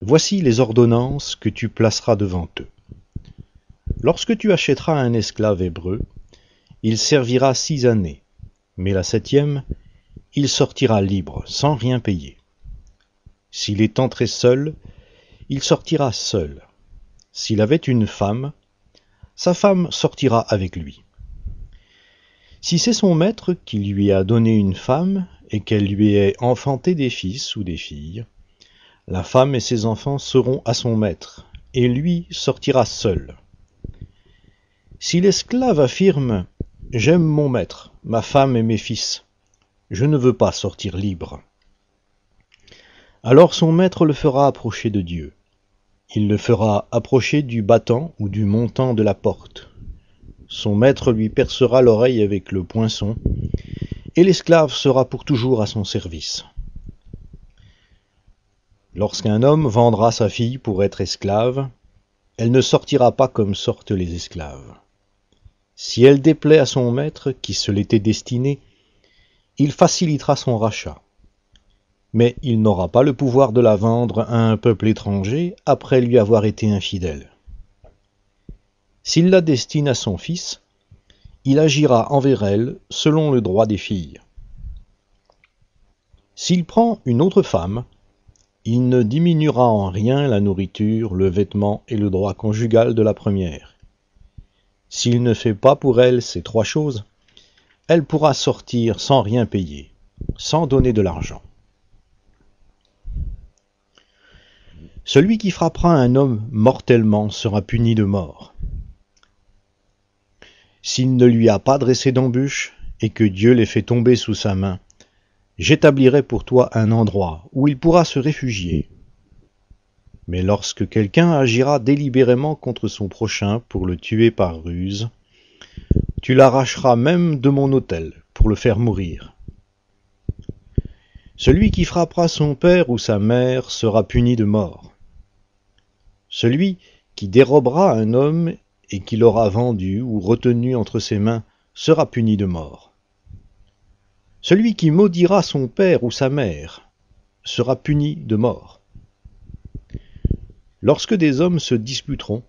Voici les ordonnances que tu placeras devant eux. Lorsque tu achèteras un esclave hébreu, il servira 6 années, mais la 7e, il sortira libre, sans rien payer. S'il est entré seul, il sortira seul. S'il avait une femme, sa femme sortira avec lui. Si c'est son maître qui lui a donné une femme et qu'elle lui ait enfanté des fils ou des filles, la femme et ses enfants seront à son maître, et lui sortira seul. Si l'esclave affirme « J'aime mon maître, ma femme et mes fils, je ne veux pas sortir libre », alors son maître le fera approcher de Dieu. Il le fera approcher du battant ou du montant de la porte. Son maître lui percera l'oreille avec le poinçon, et l'esclave sera pour toujours à son service. Lorsqu'un homme vendra sa fille pour être esclave, elle ne sortira pas comme sortent les esclaves. Si elle déplaît à son maître qui se l'était destinée, il facilitera son rachat. Mais il n'aura pas le pouvoir de la vendre à un peuple étranger après lui avoir été infidèle. S'il la destine à son fils, il agira envers elle selon le droit des filles. S'il prend une autre femme, il ne diminuera en rien la nourriture, le vêtement et le droit conjugal de la première. S'il ne fait pas pour elle ces 3 choses, elle pourra sortir sans rien payer, sans donner de l'argent. Celui qui frappera un homme mortellement sera puni de mort. S'il ne lui a pas dressé d'embûche et que Dieu l'ait fait tomber sous sa main, j'établirai pour toi un endroit où il pourra se réfugier. Mais lorsque quelqu'un agira délibérément contre son prochain pour le tuer par ruse, tu l'arracheras même de mon autel pour le faire mourir. Celui qui frappera son père ou sa mère sera puni de mort. Celui qui dérobera un homme et qui l'aura vendu ou retenu entre ses mains sera puni de mort. Celui qui maudira son père ou sa mère sera puni de mort. Lorsque des hommes se disputeront,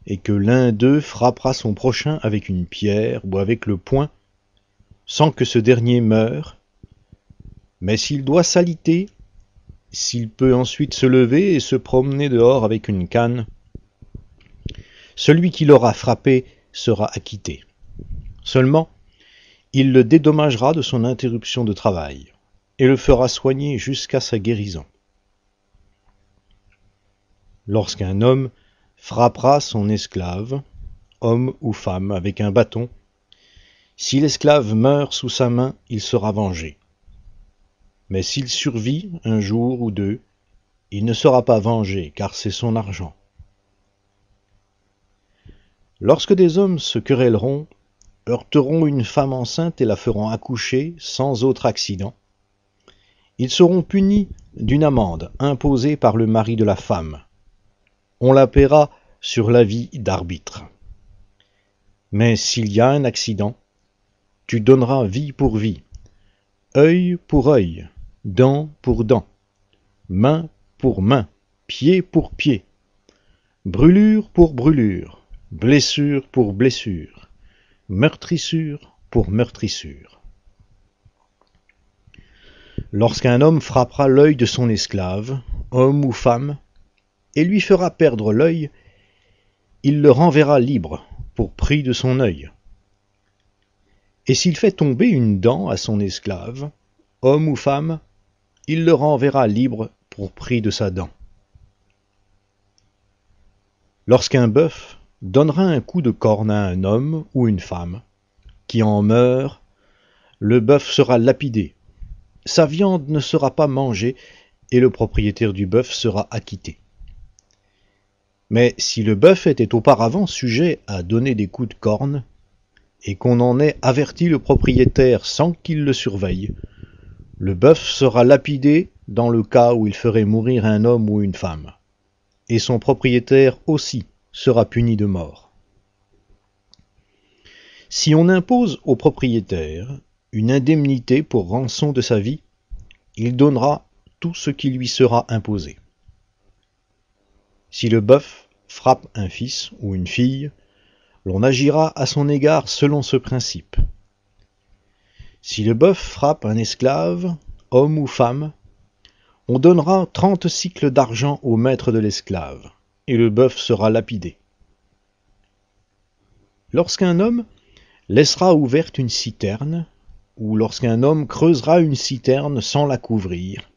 et que l'un d'eux frappera son prochain avec une pierre ou avec le poing, sans que ce dernier meure, mais s'il doit s'aliter, s'il peut ensuite se lever et se promener dehors avec une canne, celui qui l'aura frappé sera acquitté. Seulement, il le dédommagera de son interruption de travail, et le fera soigner jusqu'à sa guérison. Lorsqu'un homme frappera son esclave, homme ou femme, avec un bâton, si l'esclave meurt sous sa main, il sera vengé. Mais s'il survit 1 jour ou 2, il ne sera pas vengé, car c'est son argent. Lorsque des hommes se querelleront, heurteront une femme enceinte et la feront accoucher sans autre accident, ils seront punis d'une amende imposée par le mari de la femme. On la paiera sur l'avis d'arbitre. Mais s'il y a un accident, tu donneras vie pour vie, œil pour œil, dent pour dent, main pour main, pied pour pied, brûlure pour brûlure, blessure pour blessure, meurtrissure pour meurtrissure. Lorsqu'un homme frappera l'œil de son esclave, homme ou femme, et lui fera perdre l'œil, il le renverra libre pour prix de son œil. Et s'il fait tomber une dent à son esclave, homme ou femme, il le renverra libre pour prix de sa dent. Lorsqu'un bœuf donnera un coup de corne à un homme ou une femme, qui en meurt, le bœuf sera lapidé, sa viande ne sera pas mangée et le propriétaire du bœuf sera acquitté. Mais si le bœuf était auparavant sujet à donner des coups de corne, et qu'on en ait averti le propriétaire sans qu'il le surveille, le bœuf sera lapidé dans le cas où il ferait mourir un homme ou une femme, et son propriétaire aussi sera puni de mort. Si on impose au propriétaire une indemnité pour rançon de sa vie, il donnera tout ce qui lui sera imposé. Si le bœuf frappe un fils ou une fille, l'on agira à son égard selon ce principe. Si le bœuf frappe un esclave, homme ou femme, on donnera 30 cycles d'argent au maître de l'esclave, et le bœuf sera lapidé. Lorsqu'un homme laissera ouverte une citerne, ou lorsqu'un homme creusera une citerne sans la couvrir,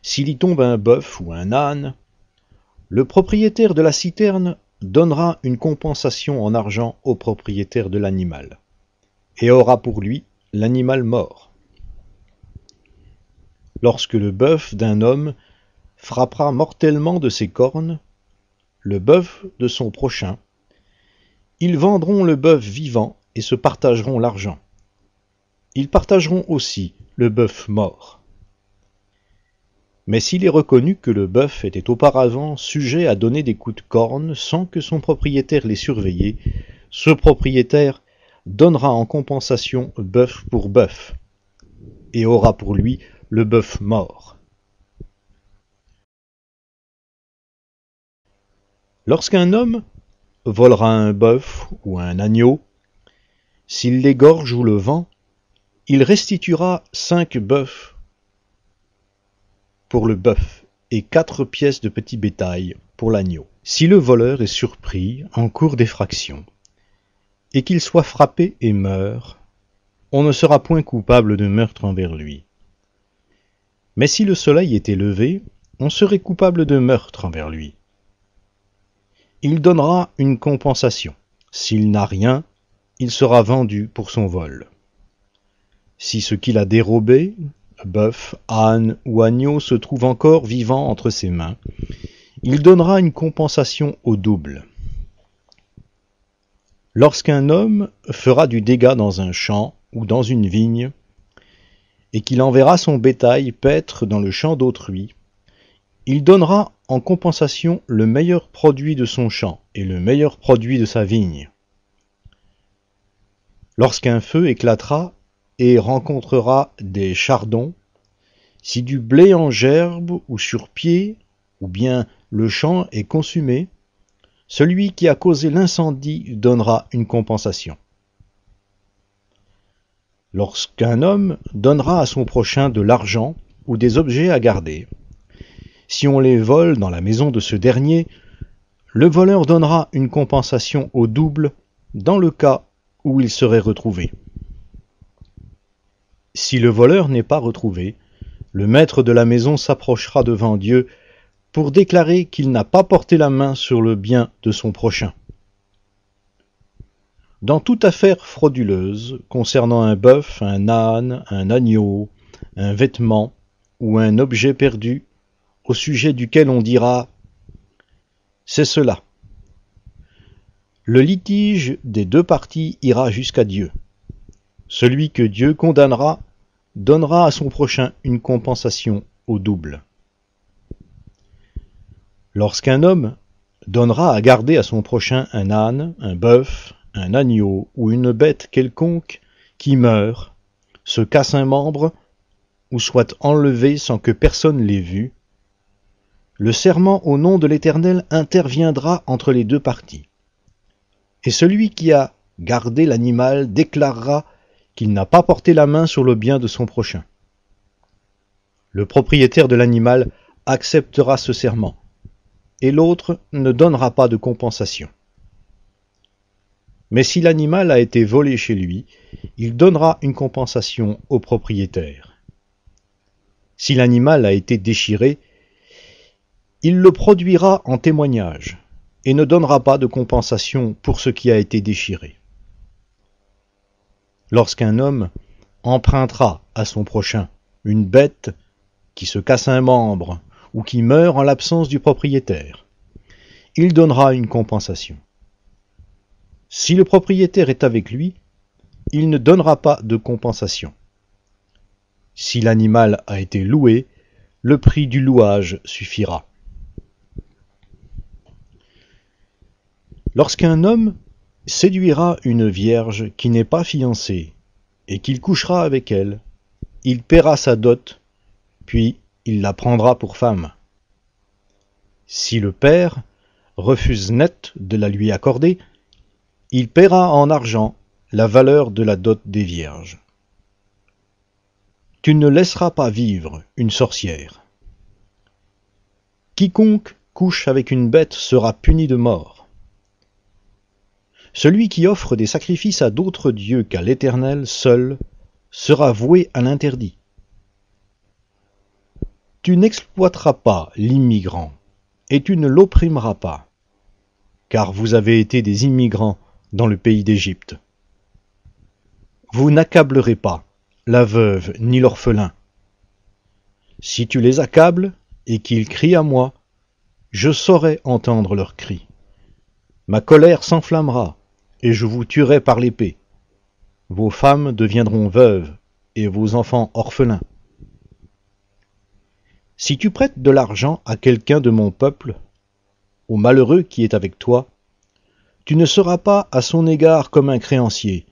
s'il y tombe un bœuf ou un âne, le propriétaire de la citerne donnera une compensation en argent au propriétaire de l'animal, et aura pour lui l'animal mort. Lorsque le bœuf d'un homme frappera mortellement de ses cornes le bœuf de son prochain, ils vendront le bœuf vivant et se partageront l'argent. Ils partageront aussi le bœuf mort. Mais s'il est reconnu que le bœuf était auparavant sujet à donner des coups de corne sans que son propriétaire l'ait surveillé, ce propriétaire donnera en compensation bœuf pour bœuf, et aura pour lui le bœuf mort. Lorsqu'un homme volera un bœuf ou un agneau, s'il l'égorge ou le vend, il restituera 5 bœufs pour le bœuf et 4 pièces de petit bétail pour l'agneau. Si le voleur est surpris en cours d'effraction, et qu'il soit frappé et meurt, on ne sera point coupable de meurtre envers lui. Mais si le soleil était levé, on serait coupable de meurtre envers lui. Il donnera une compensation. S'il n'a rien, il sera vendu pour son vol. Si ce qu'il a dérobé, bœuf, âne ou agneau, se trouve encore vivant entre ses mains, il donnera une compensation au double. Lorsqu'un homme fera du dégât dans un champ ou dans une vigne, et qu'il enverra son bétail paître dans le champ d'autrui, il donnera en compensation le meilleur produit de son champ et le meilleur produit de sa vigne. Lorsqu'un feu éclatera et rencontrera des chardons, si du blé en gerbe ou sur pied, ou bien le champ est consumé, celui qui a causé l'incendie donnera une compensation. Lorsqu'un homme donnera à son prochain de l'argent ou des objets à garder, si on les vole dans la maison de ce dernier, le voleur donnera une compensation au double dans le cas où il serait retrouvé. Si le voleur n'est pas retrouvé, le maître de la maison s'approchera devant Dieu pour déclarer qu'il n'a pas porté la main sur le bien de son prochain. Dans toute affaire frauduleuse concernant un bœuf, un âne, un agneau, un vêtement ou un objet perdu, au sujet duquel on dira « c'est cela ». Le litige des deux parties ira jusqu'à Dieu. Celui que Dieu condamnera donnera à son prochain une compensation au double. Lorsqu'un homme donnera à garder à son prochain un âne, un bœuf, un agneau ou une bête quelconque qui meurt, se casse un membre ou soit enlevé sans que personne l'ait vu, le serment au nom de l'Éternel interviendra entre les deux parties. Et celui qui a gardé l'animal déclarera qu'il n'a pas porté la main sur le bien de son prochain. Le propriétaire de l'animal acceptera ce serment, et l'autre ne donnera pas de compensation. Mais si l'animal a été volé chez lui, il donnera une compensation au propriétaire. Si l'animal a été déchiré, il le produira en témoignage, et ne donnera pas de compensation pour ce qui a été déchiré. Lorsqu'un homme empruntera à son prochain une bête qui se casse un membre ou qui meurt en l'absence du propriétaire, il donnera une compensation. Si le propriétaire est avec lui, il ne donnera pas de compensation. Si l'animal a été loué, le prix du louage suffira. Lorsqu'un homme séduira une vierge qui n'est pas fiancée, et qu'il couchera avec elle, il paiera sa dot, puis il la prendra pour femme. Si le père refuse net de la lui accorder, il paiera en argent la valeur de la dot des vierges. Tu ne laisseras pas vivre une sorcière. Quiconque couche avec une bête sera puni de mort. Celui qui offre des sacrifices à d'autres dieux qu'à l'Éternel seul sera voué à l'interdit. Tu n'exploiteras pas l'immigrant, et tu ne l'opprimeras pas, car vous avez été des immigrants dans le pays d'Égypte. Vous n'accablerez pas la veuve ni l'orphelin. Si tu les accables et qu'ils crient à moi, je saurai entendre leurs cris. Ma colère s'enflammera, et je vous tuerai par l'épée. Vos femmes deviendront veuves, et vos enfants orphelins. Si tu prêtes de l'argent à quelqu'un de mon peuple, au malheureux qui est avec toi, tu ne seras pas à son égard comme un créancier.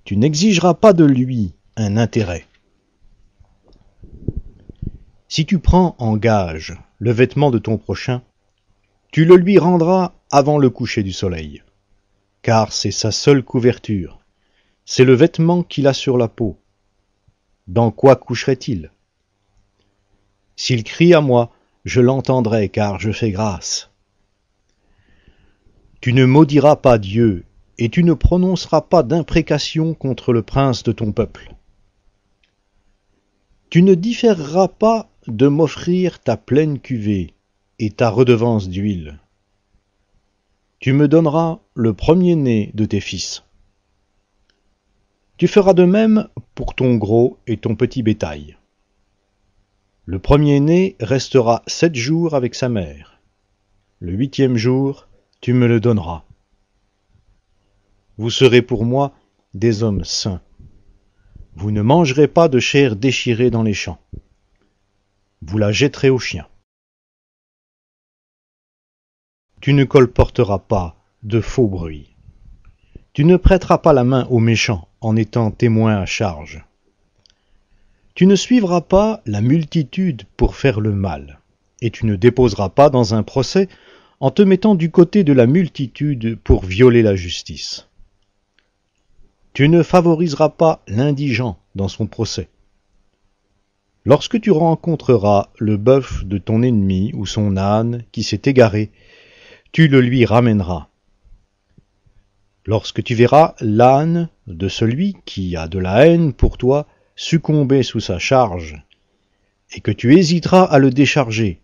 Tu n'exigeras pas de lui un intérêt. Si tu prends en gage le vêtement de ton prochain, tu le lui rendras avant le coucher du soleil, car c'est sa seule couverture, c'est le vêtement qu'il a sur la peau. Dans quoi coucherait-il? S'il crie à moi, je l'entendrai, car je fais grâce. Tu ne maudiras pas Dieu, et tu ne prononceras pas d'imprécation contre le prince de ton peuple. Tu ne différeras pas de m'offrir ta pleine cuvée et ta redevance d'huile. Tu me donneras le premier-né de tes fils. Tu feras de même pour ton gros et ton petit bétail. Le premier-né restera 7 jours avec sa mère. Le 8e jour, tu me le donneras. Vous serez pour moi des hommes saints. Vous ne mangerez pas de chair déchirée dans les champs. Vous la jetterez aux chiens. Tu ne colporteras pas de faux bruits. Tu ne prêteras pas la main aux méchants en étant témoin à charge. Tu ne suivras pas la multitude pour faire le mal, et tu ne déposeras pas dans un procès en te mettant du côté de la multitude pour violer la justice. Tu ne favoriseras pas l'indigent dans son procès. Lorsque tu rencontreras le bœuf de ton ennemi ou son âne qui s'est égaré, tu le lui ramèneras. Lorsque tu verras l'âne de celui qui a de la haine pour toi succomber sous sa charge, et que tu hésiteras à le décharger,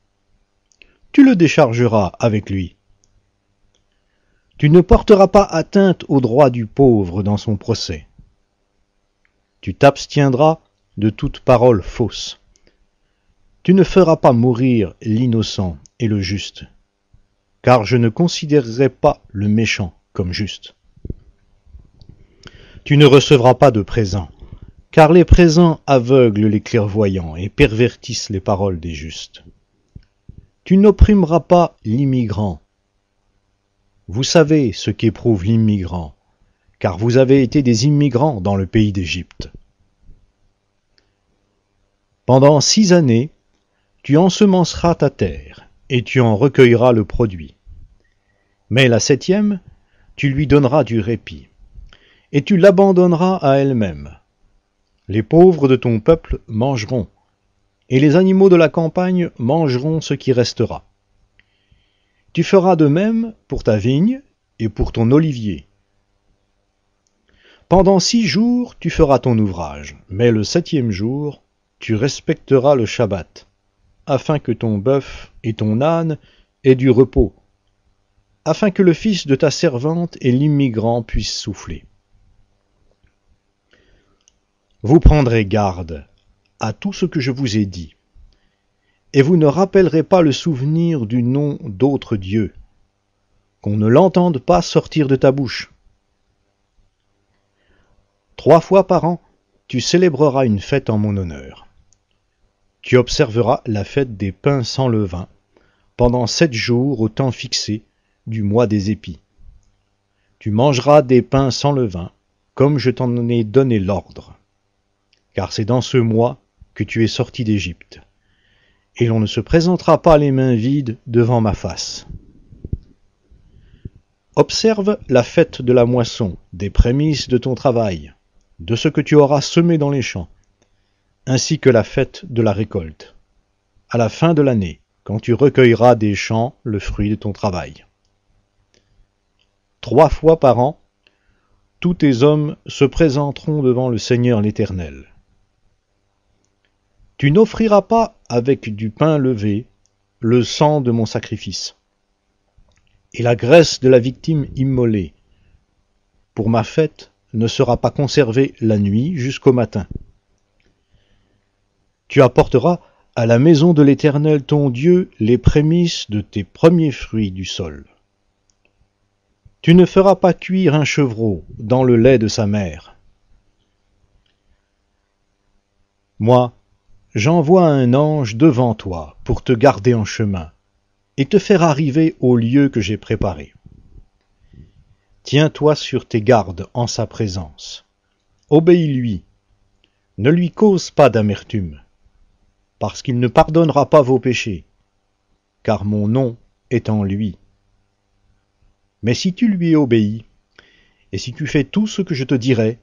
tu le déchargeras avec lui. Tu ne porteras pas atteinte aux droits du pauvre dans son procès. Tu t'abstiendras de toute parole fausse. Tu ne feras pas mourir l'innocent et le juste, car je ne considérerai pas le méchant comme juste. Tu ne recevras pas de présents, car les présents aveuglent les clairvoyants et pervertissent les paroles des justes. Tu n'opprimeras pas l'immigrant. Vous savez ce qu'éprouve l'immigrant, car vous avez été des immigrants dans le pays d'Égypte. Pendant 6 années, tu ensemenceras ta terre, et tu en recueilleras le produit. Mais la 7e, tu lui donneras du répit, et tu l'abandonneras à elle-même. Les pauvres de ton peuple mangeront, et les animaux de la campagne mangeront ce qui restera. Tu feras de même pour ta vigne et pour ton olivier. Pendant 6 jours, tu feras ton ouvrage, mais le 7e jour, tu respecteras le Shabbat, afin que ton bœuf et ton âne aient du repos, afin que le fils de ta servante et l'immigrant puissent souffler. Vous prendrez garde à tout ce que je vous ai dit, et vous ne rappellerez pas le souvenir du nom d'autres dieux, qu'on ne l'entende pas sortir de ta bouche. 3 fois par an, tu célébreras une fête en mon honneur. Tu observeras la fête des pains sans levain, pendant 7 jours au temps fixé du mois des épis. Tu mangeras des pains sans levain, comme je t'en ai donné l'ordre, car c'est dans ce mois que tu es sorti d'Égypte, et l'on ne se présentera pas les mains vides devant ma face. Observe la fête de la moisson, des prémices de ton travail, de ce que tu auras semé dans les champs, ainsi que la fête de la récolte, à la fin de l'année, quand tu recueilleras des champs le fruit de ton travail. 3 fois par an, tous tes hommes se présenteront devant le Seigneur l'Éternel. Tu n'offriras pas avec du pain levé le sang de mon sacrifice, et la graisse de la victime immolée pour ma fête ne sera pas conservée la nuit jusqu'au matin. Tu apporteras à la maison de l'Éternel ton Dieu les prémices de tes premiers fruits du sol. Tu ne feras pas cuire un chevreau dans le lait de sa mère. Moi, j'envoie un ange devant toi pour te garder en chemin et te faire arriver au lieu que j'ai préparé. Tiens-toi sur tes gardes en sa présence. Obéis-lui. Ne lui cause pas d'amertume, parce qu'il ne pardonnera pas vos péchés, car mon nom est en lui. Mais si tu lui obéis, et si tu fais tout ce que je te dirai,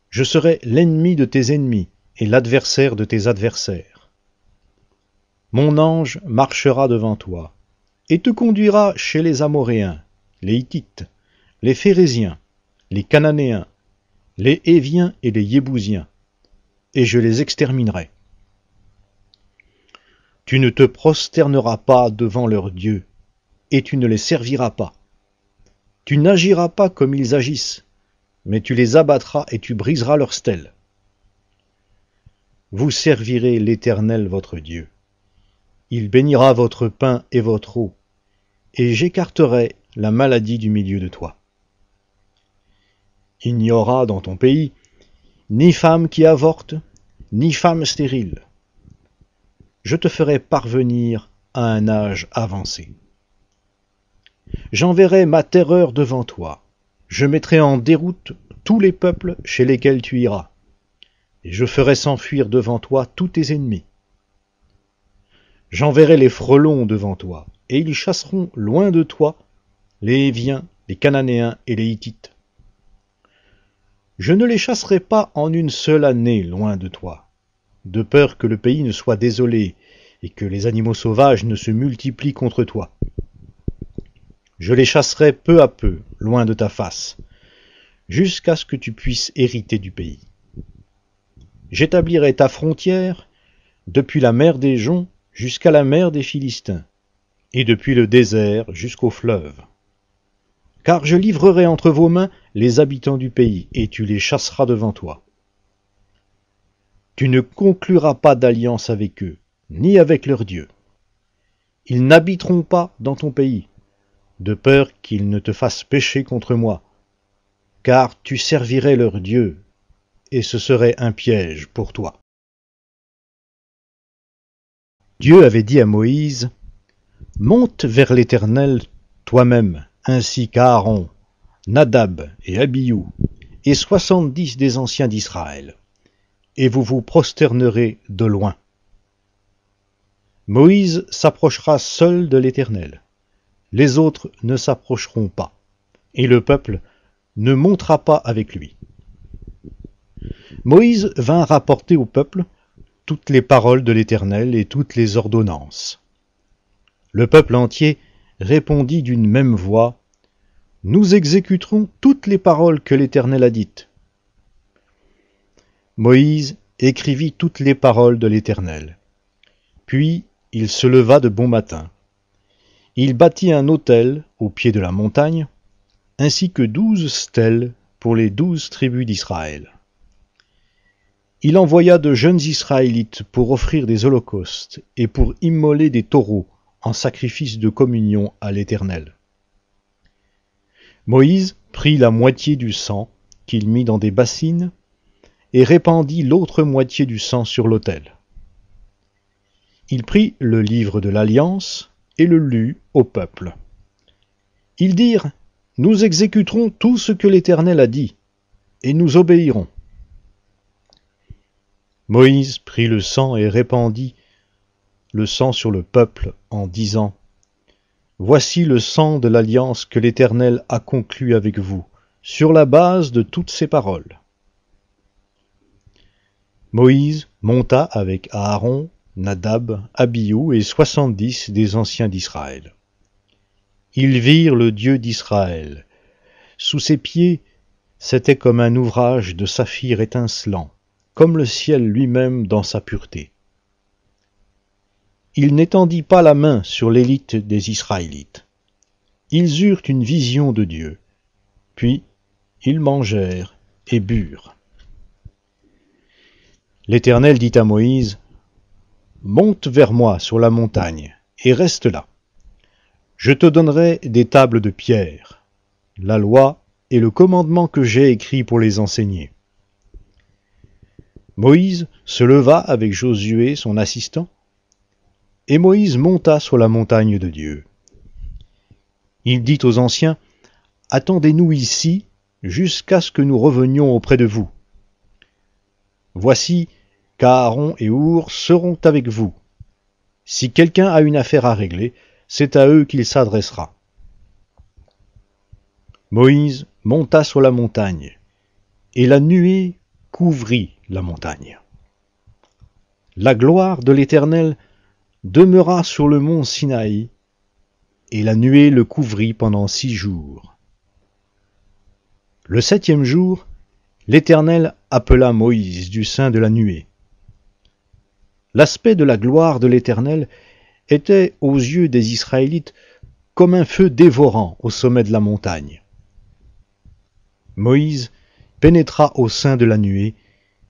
je serai l'ennemi de tes ennemis et l'adversaire de tes adversaires. Mon ange marchera devant toi, et te conduira chez les Amoréens, les Hittites, les Phéréziens, les Cananéens, les Héviens et les Yébousiens, et je les exterminerai. Tu ne te prosterneras pas devant leurs dieux, et tu ne les serviras pas. Tu n'agiras pas comme ils agissent, mais tu les abattras et tu briseras leurs stèles. Vous servirez l'Éternel votre Dieu. Il bénira votre pain et votre eau, et j'écarterai la maladie du milieu de toi. Il n'y aura dans ton pays ni femme qui avorte, ni femme stérile. Je te ferai parvenir à un âge avancé. J'enverrai ma terreur devant toi. Je mettrai en déroute tous les peuples chez lesquels tu iras, et je ferai s'enfuir devant toi tous tes ennemis. J'enverrai les frelons devant toi, et ils chasseront loin de toi les Héviens, les Cananéens et les Hittites. Je ne les chasserai pas en une seule année loin de toi, de peur que le pays ne soit désolé et que les animaux sauvages ne se multiplient contre toi. Je les chasserai peu à peu loin de ta face, jusqu'à ce que tu puisses hériter du pays. J'établirai ta frontière depuis la mer des Joncs jusqu'à la mer des Philistins, et depuis le désert jusqu'au fleuve. Car je livrerai entre vos mains les habitants du pays, et tu les chasseras devant toi. Tu ne concluras pas d'alliance avec eux, ni avec leurs dieux. Ils n'habiteront pas dans ton pays, de peur qu'ils ne te fassent pécher contre moi, car tu servirais leurs dieux, et ce serait un piège pour toi. Dieu avait dit à Moïse, « Monte vers l'Éternel toi-même, ainsi qu'Aaron, Nadab et Abihu, et 70 des anciens d'Israël, et vous vous prosternerez de loin. » Moïse s'approchera seul de l'Éternel. Les autres ne s'approcheront pas, et le peuple ne montera pas avec lui. Moïse vint rapporter au peuple toutes les paroles de l'Éternel et toutes les ordonnances. Le peuple entier répondit d'une même voix, « Nous exécuterons toutes les paroles que l'Éternel a dites. » Moïse écrivit toutes les paroles de l'Éternel. Puis il se leva de bon matin. Il bâtit un autel au pied de la montagne, ainsi que 12 stèles pour les 12 tribus d'Israël. Il envoya de jeunes Israélites pour offrir des holocaustes et pour immoler des taureaux en sacrifice de communion à l'Éternel. Moïse prit la moitié du sang qu'il mit dans des bassines et répandit l'autre moitié du sang sur l'autel. Il prit le livre de l'Alliance et le lut au peuple. Ils dirent, « Nous exécuterons tout ce que l'Éternel a dit, et nous obéirons. » Moïse prit le sang et répandit le sang sur le peuple en disant, « Voici le sang de l'alliance que l'Éternel a conclue avec vous, sur la base de toutes ces paroles. » Moïse monta avec Aaron, Nadab, Abihu et 70 des anciens d'Israël. Ils virent le Dieu d'Israël. Sous ses pieds, c'était comme un ouvrage de saphir étincelant, comme le ciel lui-même dans sa pureté. Il n'étendit pas la main sur l'élite des Israélites. Ils eurent une vision de Dieu, puis ils mangèrent et burent. L'Éternel dit à Moïse, « Monte vers moi sur la montagne, et reste là. Je te donnerai des tables de pierre, la loi et le commandement que j'ai écrit pour les enseigner. » Moïse se leva avec Josué, son assistant, et Moïse monta sur la montagne de Dieu. Il dit aux anciens, « Attendez-nous ici jusqu'à ce que nous revenions auprès de vous. Voici qu'Aaron et Hour seront avec vous. Si quelqu'un a une affaire à régler, c'est à eux qu'il s'adressera. » Moïse monta sur la montagne, et la nuée couvrit la montagne. La gloire de l'Éternel demeura sur le mont Sinaï, et la nuée le couvrit pendant 6 jours. Le 7e jour, l'Éternel appela Moïse du sein de la nuée. L'aspect de la gloire de l'Éternel était aux yeux des Israélites comme un feu dévorant au sommet de la montagne. Moïse pénétra au sein de la nuée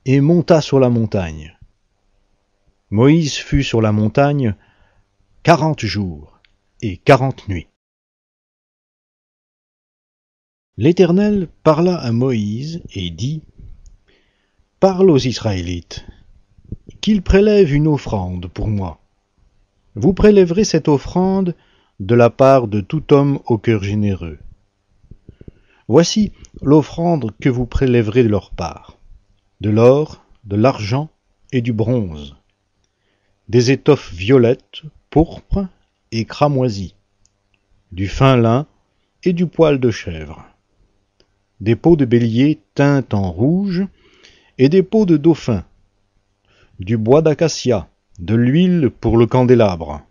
et monta sur la montagne. Moïse fut sur la montagne 40 jours et 40 nuits. L'Éternel parla à Moïse et dit, « Parle aux Israélites, qu'ils prélèvent une offrande pour moi. Vous prélèverez cette offrande de la part de tout homme au cœur généreux. Voici l'offrande que vous prélèverez de leur part, de l'or, de l'argent et du bronze, des étoffes violettes, pourpres et cramoisies, du fin lin et du poil de chèvre, des peaux de bélier teintes en rouge et des peaux de dauphin, du bois d'acacia, de l'huile pour le candélabre,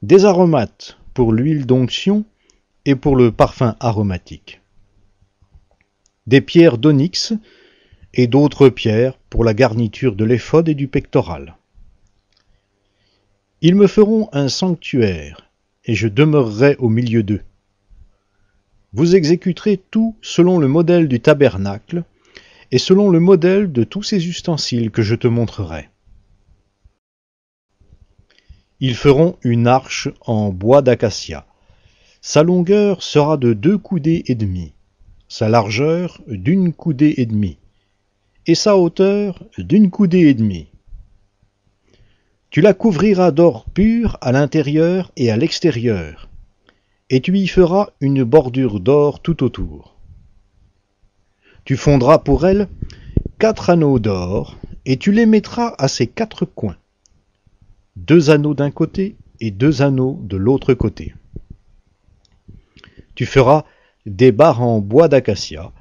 des aromates pour l'huile d'onction et pour le parfum aromatique, des pierres d'onyx et d'autres pierres pour la garniture de l'éphod et du pectoral. Ils me feront un sanctuaire, et je demeurerai au milieu d'eux. Vous exécuterez tout selon le modèle du tabernacle, et selon le modèle de tous ces ustensiles que je te montrerai. Ils feront une arche en bois d'acacia. Sa longueur sera de 2 coudées et demie, sa largeur d'1 coudée et demie, et sa hauteur d'1 coudée et demie. Tu la couvriras d'or pur à l'intérieur et à l'extérieur, et tu y feras une bordure d'or tout autour. Tu fondras pour elle 4 anneaux d'or, et tu les mettras à ses 4 coins, 2 anneaux d'un côté et 2 anneaux de l'autre côté. Tu feras des barres en bois d'acacia,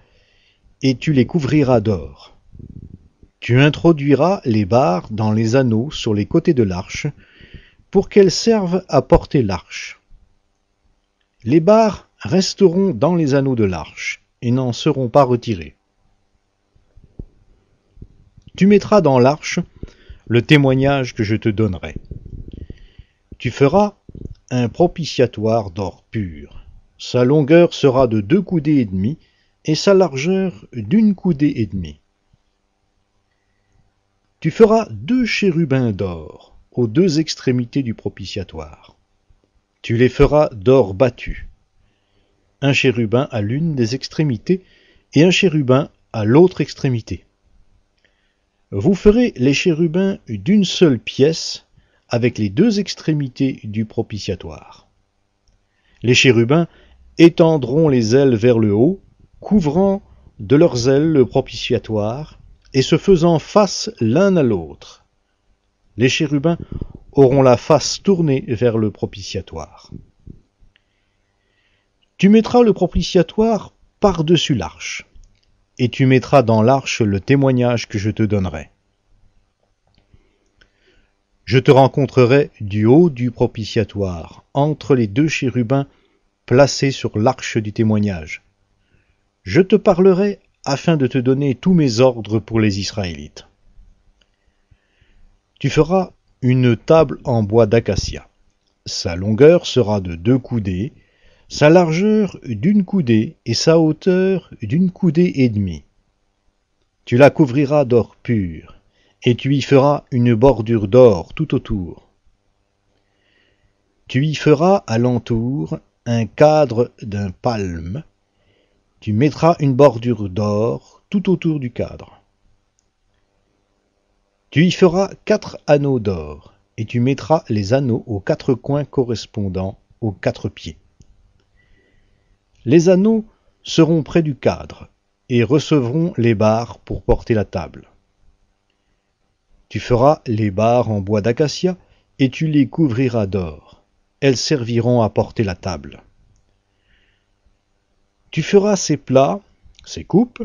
et tu les couvriras d'or. Tu introduiras les barres dans les anneaux sur les côtés de l'arche, pour qu'elles servent à porter l'arche. Les barres resteront dans les anneaux de l'arche, et n'en seront pas retirées. Tu mettras dans l'arche le témoignage que je te donnerai. Tu feras un propitiatoire d'or pur. Sa longueur sera de 2 coudées et demie, et sa largeur d'1 coudée et demie. Tu feras 2 chérubins d'or aux 2 extrémités du propitiatoire. Tu les feras d'or battu, un chérubin à l'une des extrémités et un chérubin à l'autre extrémité. Vous ferez les chérubins d'une seule pièce avec les 2 extrémités du propitiatoire. Les chérubins étendront les ailes vers le haut, couvrant de leurs ailes le propitiatoire, et se faisant face l'un à l'autre. Les chérubins auront la face tournée vers le propitiatoire. Tu mettras le propitiatoire par-dessus l'arche, et tu mettras dans l'arche le témoignage que je te donnerai. Je te rencontrerai du haut du propitiatoire, entre les deux chérubins placés sur l'arche du témoignage. Je te parlerai afin de te donner tous mes ordres pour les Israélites. Tu feras une table en bois d'acacia. Sa longueur sera de 2 coudées, sa largeur d'1 coudée et sa hauteur d'1 coudée et demie. Tu la couvriras d'or pur, et tu y feras une bordure d'or tout autour. Tu y feras à l'entour un cadre d'un palme. Tu mettras une bordure d'or tout autour du cadre. Tu y feras 4 anneaux d'or, et tu mettras les anneaux aux 4 coins correspondant aux 4 pieds. Les anneaux seront près du cadre, et recevront les barres pour porter la table. Tu feras les barres en bois d'acacia, et tu les couvriras d'or. Elles serviront à porter la table. Tu feras ses plats, ses coupes,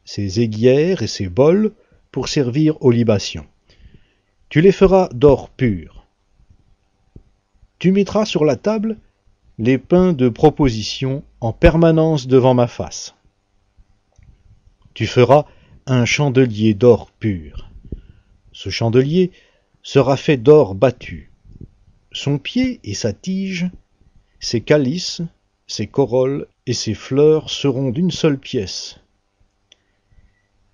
ses aiguières et ses bols pour servir aux libations. Tu les feras d'or pur. Tu mettras sur la table les pains de proposition en permanence devant ma face. Tu feras un chandelier d'or pur. Ce chandelier sera fait d'or battu. Son pied et sa tige, ses calices, ses corolles et ses fleurs seront d'une seule pièce.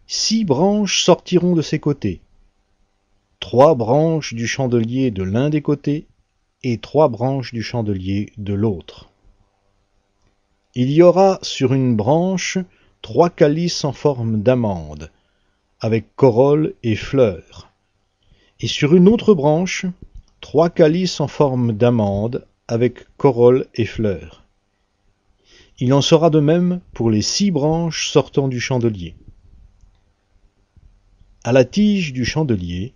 6 branches sortiront de ses côtés. 3 branches du chandelier de l'un des côtés et 3 branches du chandelier de l'autre. Il y aura sur une branche 3 calices en forme d'amande, avec corolle et fleurs, et sur une autre branche 3 calices en forme d'amande, avec corolle et fleurs. Il en sera de même pour les 6 branches sortant du chandelier. À la tige du chandelier,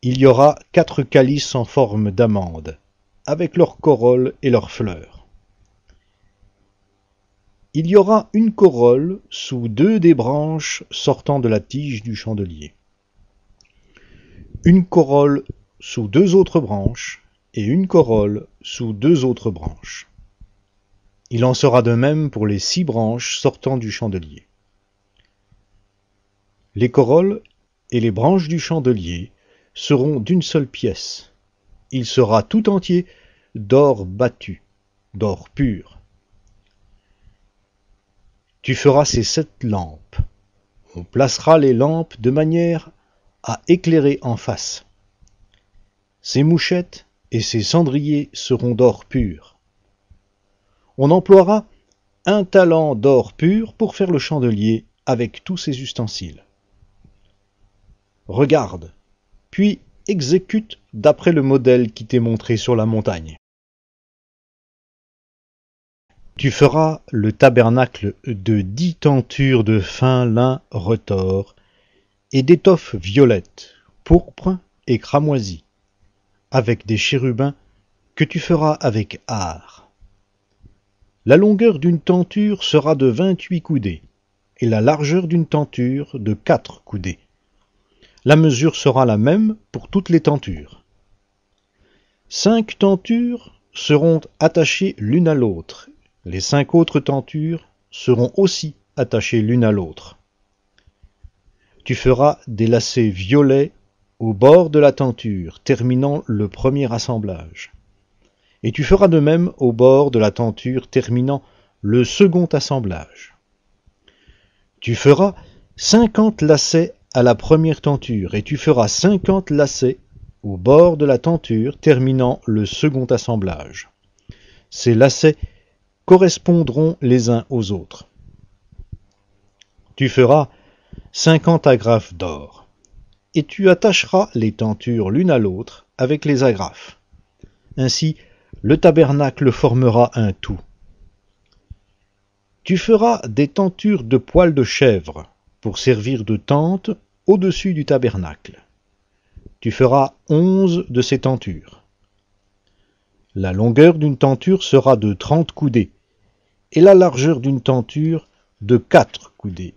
il y aura 4 calices en forme d'amande, avec leurs corolles et leurs fleurs. Il y aura une corolle sous 2 des branches sortant de la tige du chandelier. Une corolle sous 2 autres branches, et une corolle sous 2 autres branches. Il en sera de même pour les 6 branches sortant du chandelier. Les corolles et les branches du chandelier seront d'une seule pièce. Il sera tout entier d'or battu, d'or pur. Tu feras ces 7 lampes. On placera les lampes de manière à éclairer en face. Ces mouchettes et ces cendriers seront d'or pur. On emploiera 1 talent d'or pur pour faire le chandelier avec tous ses ustensiles. Regarde, puis exécute d'après le modèle qui t'est montré sur la montagne. Tu feras le tabernacle de 10 tentures de fin lin retors et d'étoffe violette, pourpre et cramoisie, avec des chérubins que tu feras avec art. La longueur d'une tenture sera de 28 coudées, et la largeur d'une tenture de 4 coudées. La mesure sera la même pour toutes les tentures. 5 tentures seront attachées l'une à l'autre. Les 5 autres tentures seront aussi attachées l'une à l'autre. Tu feras des lacets violets au bord de la tenture, terminant le premier assemblage. Et tu feras de même au bord de la tenture, terminant le second assemblage. Tu feras 50 lacets à la première tenture, et tu feras 50 lacets au bord de la tenture, terminant le second assemblage. Ces lacets correspondront les uns aux autres. Tu feras 50 agrafes d'or, et tu attacheras les tentures l'une à l'autre avec les agrafes. Ainsi, le tabernacle formera un tout. Tu feras des tentures de poils de chèvre pour servir de tente au-dessus du tabernacle. Tu feras 11 de ces tentures. La longueur d'une tenture sera de 30 coudées, et la largeur d'une tenture de 4 coudées.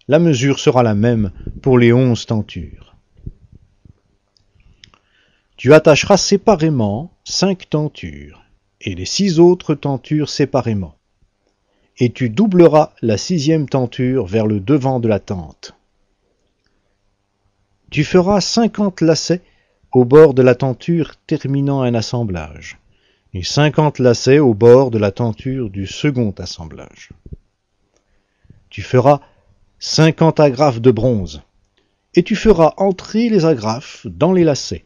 La mesure sera la même pour les 11 tentures. Tu attacheras séparément 5 tentures et les 6 autres tentures séparément, et tu doubleras la 6e tenture vers le devant de la tente. Tu feras 50 lacets au bord de la tenture terminant un assemblage, et 50 lacets au bord de la tenture du second assemblage. Tu feras 50 agrafes de bronze, et tu feras entrer les agrafes dans les lacets.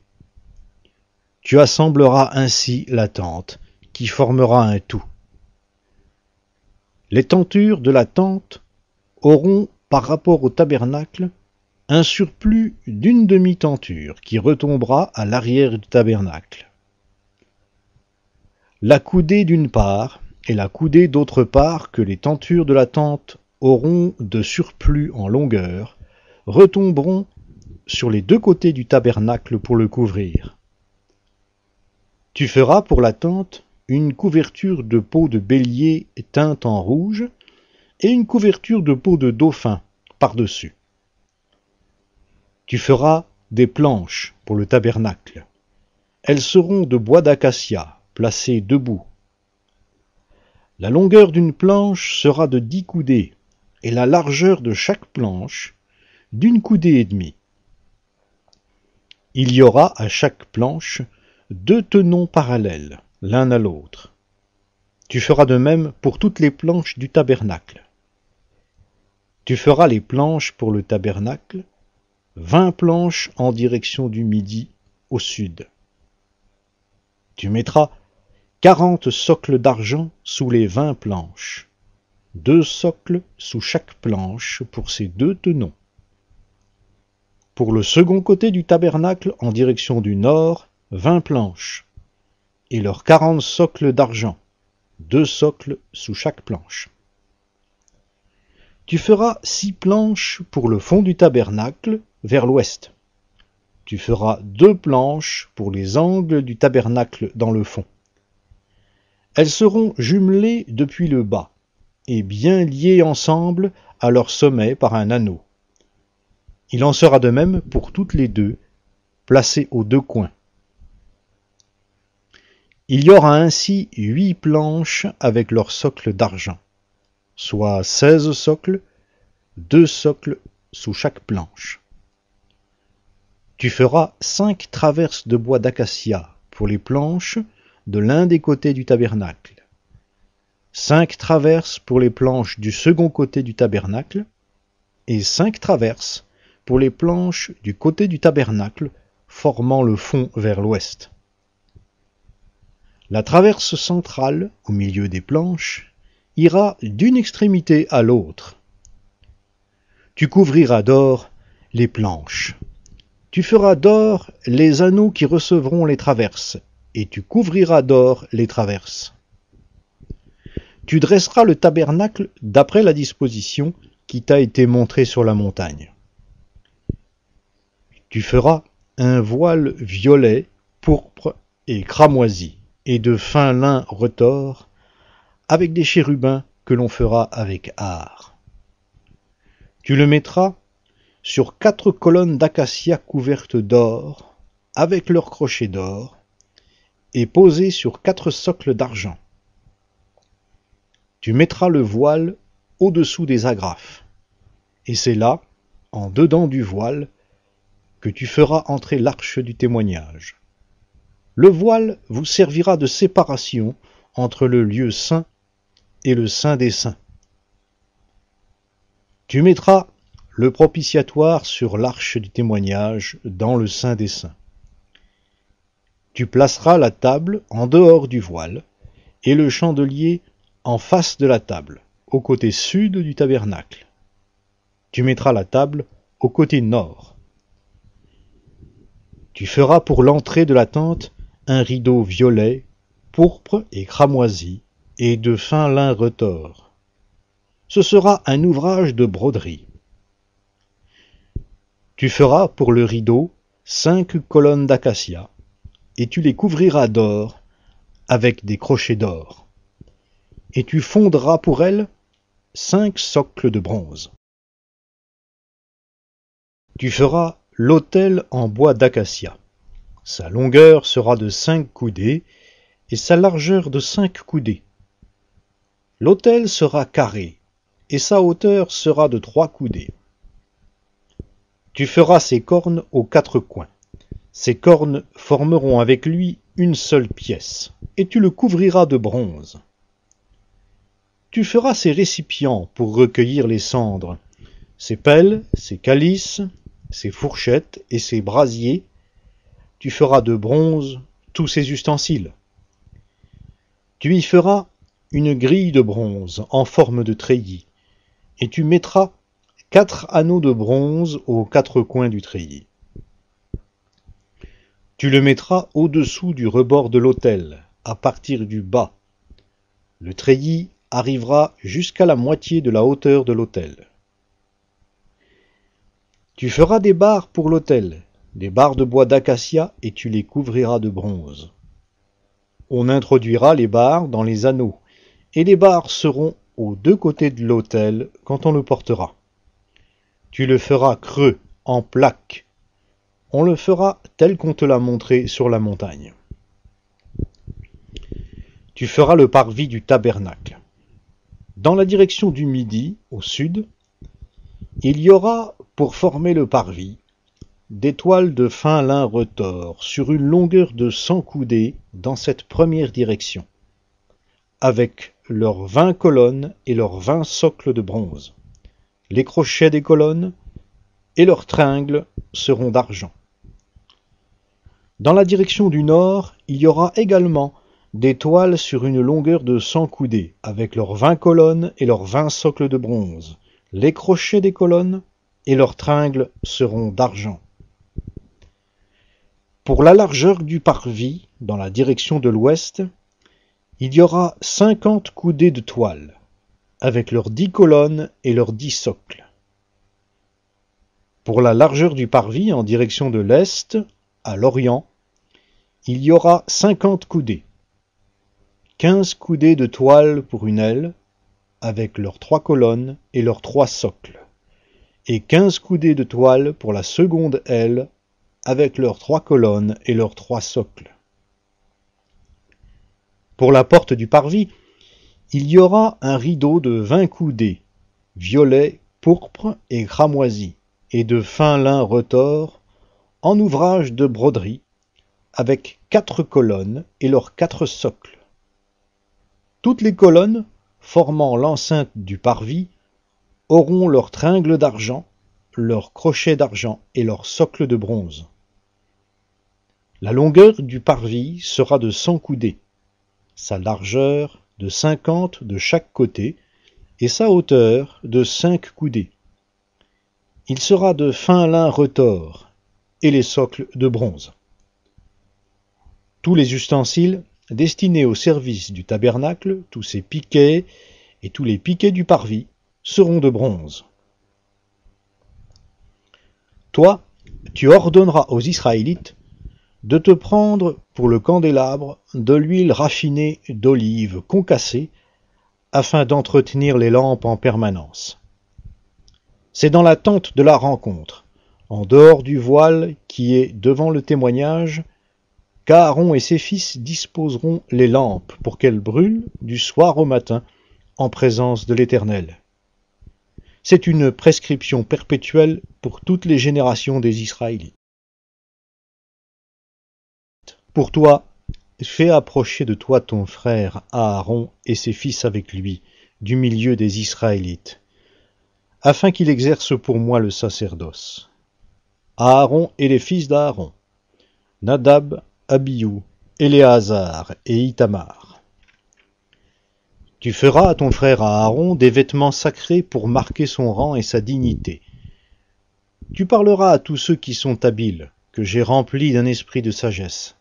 Tu assembleras ainsi la tente, qui formera un tout. Les tentures de la tente auront, par rapport au tabernacle, un surplus d'une demi-tenture qui retombera à l'arrière du tabernacle. La coudée d'une part et la coudée d'autre part que les tentures de la tente auront de surplus en longueur retomberont sur les 2 côtés du tabernacle pour le couvrir. Tu feras pour la tente une couverture de peau de bélier teinte en rouge et une couverture de peau de dauphin par-dessus. Tu feras des planches pour le tabernacle. Elles seront de bois d'acacia, placées debout. La longueur d'une planche sera de 10 coudées, et la largeur de chaque planche d'1 coudée et demie. Il y aura à chaque planche 2 tenons parallèles, l'un à l'autre. Tu feras de même pour toutes les planches du tabernacle. Tu feras les planches pour le tabernacle, 20 planches en direction du midi au sud. Tu mettras 40 socles d'argent sous les 20 planches, 2 socles sous chaque planche pour ces 2 tenons. Pour le second côté du tabernacle en direction du nord, 20 planches, et leurs 40 socles d'argent, 2 socles sous chaque planche. Tu feras 6 planches pour le fond du tabernacle vers l'ouest. Tu feras 2 planches pour les angles du tabernacle dans le fond. Elles seront jumelées depuis le bas et bien liées ensemble à leur sommet par un anneau. Il en sera de même pour toutes les 2, placées aux 2 coins. Il y aura ainsi 8 planches avec leurs socles d'argent, soit 16 socles, 2 socles sous chaque planche. Tu feras 5 traverses de bois d'acacia pour les planches de l'un des côtés du tabernacle, 5 traverses pour les planches du second côté du tabernacle, et 5 traverses pour les planches du côté du tabernacle formant le fond vers l'ouest. La traverse centrale, au milieu des planches, ira d'une extrémité à l'autre. Tu couvriras d'or les planches. Tu feras d'or les anneaux qui recevront les traverses, et tu couvriras d'or les traverses. Tu dresseras le tabernacle d'après la disposition qui t'a été montrée sur la montagne. Tu feras un voile violet, pourpre et cramoisi, et de fin lin retors, avec des chérubins que l'on fera avec art. Tu le mettras sur 4 colonnes d'acacia couvertes d'or, avec leurs crochets d'or, et posées sur 4 socles d'argent. Tu mettras le voile au-dessous des agrafes, et c'est là, en dedans du voile, que tu feras entrer l'arche du témoignage. Le voile vous servira de séparation entre le lieu saint et le saint des saints. Tu mettras le propitiatoire sur l'arche du témoignage dans le saint des saints. Tu placeras la table en dehors du voile et le chandelier en face de la table, au côté sud du tabernacle. Tu mettras la table au côté nord. Tu feras pour l'entrée de la tente un rideau violet, pourpre et cramoisi, et de fin lin retors. Ce sera un ouvrage de broderie. Tu feras pour le rideau 5 colonnes d'acacia, et tu les couvriras d'or avec des crochets d'or. et tu fonderas pour elle 5 socles de bronze. Tu feras l'autel en bois d'acacia. Sa longueur sera de 5 coudées et sa largeur de 5 coudées. L'autel sera carré et sa hauteur sera de 3 coudées. Tu feras ses cornes aux 4 coins. Ces cornes formeront avec lui une seule pièce, et tu le couvriras de bronze. Tu feras ses récipients pour recueillir les cendres, ses pelles, ses calices, ses fourchettes et ses brasiers. Tu feras de bronze tous ses ustensiles. Tu y feras une grille de bronze en forme de treillis, et tu mettras 4 anneaux de bronze aux 4 coins du treillis. Tu le mettras au-dessous du rebord de l'autel, à partir du bas. Le treillis arrivera jusqu'à la moitié de la hauteur de l'autel. Tu feras des barres pour l'autel, des barres de bois d'acacia, et tu les couvriras de bronze. On introduira les barres dans les anneaux, et les barres seront aux 2 côtés de l'autel quand on le portera. Tu le feras creux, en plaques. On le fera tel qu'on te l'a montré sur la montagne. Tu feras le parvis du tabernacle. Dans la direction du midi, au sud, il y aura, pour former le parvis, des toiles de fin lin retors sur une longueur de 100 coudées dans cette première direction, avec leurs 20 colonnes et leurs 20 socles de bronze. Les crochets des colonnes et leurs tringles seront d'argent. Dans la direction du nord, il y aura également des toiles sur une longueur de 100 coudées, avec leurs 20 colonnes et leurs 20 socles de bronze. Les crochets des colonnes et leurs tringles seront d'argent. Pour la largeur du parvis, dans la direction de l'ouest, il y aura 50 coudées de toile, avec leurs 10 colonnes et leurs 10 socles. Pour la largeur du parvis en direction de l'est, à l'orient, il y aura 50 coudées, 15 coudées de toile pour une aile, avec leurs 3 colonnes et leurs 3 socles, et 15 coudées de toile pour la seconde aile, avec leurs 3 colonnes et leurs 3 socles. Pour la porte du parvis, il y aura un rideau de 20 coudées, violet, pourpre et cramoisi, et de fin lin retors, en ouvrage de broderie, avec 4 colonnes et leurs 4 socles. Toutes les colonnes, formant l'enceinte du parvis, auront leurs tringles d'argent, leurs crochets d'argent et leurs socles de bronze. La longueur du parvis sera de 100 coudées, sa largeur de 50 de chaque côté, et sa hauteur de 5 coudées. Il sera de fin lin retors, et les socles de bronze. Tous les ustensiles destinés au service du tabernacle, tous ses piquets et tous les piquets du parvis seront de bronze. Toi, tu ordonneras aux Israélites de te prendre pour le candélabre de l'huile raffinée d'olive concassée, afin d'entretenir les lampes en permanence. C'est dans la tente de la rencontre, en dehors du voile qui est devant le témoignage, qu'Aaron et ses fils disposeront les lampes pour qu'elles brûlent du soir au matin en présence de l'Éternel. C'est une prescription perpétuelle pour toutes les générations des Israélites. Pour toi, fais approcher de toi ton frère Aaron et ses fils avec lui, du milieu des Israélites, afin qu'il exerce pour moi le sacerdoce. Aaron et les fils d'Aaron, Nadab, Abihu, Éléazar et Itamar. Tu feras à ton frère Aaron des vêtements sacrés pour marquer son rang et sa dignité. Tu parleras à tous ceux qui sont habiles, que j'ai remplis d'un esprit de sagesse.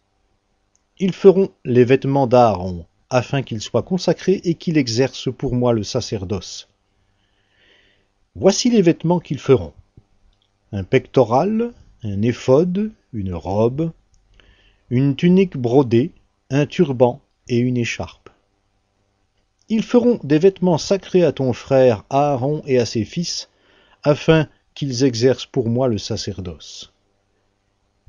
Ils feront les vêtements d'Aaron, afin qu'il soit consacré et qu'il exerce pour moi le sacerdoce. Voici les vêtements qu'ils feront: un pectoral, un éphod, une robe, une tunique brodée, un turban et une écharpe. Ils feront des vêtements sacrés à ton frère Aaron et à ses fils, afin qu'ils exercent pour moi le sacerdoce.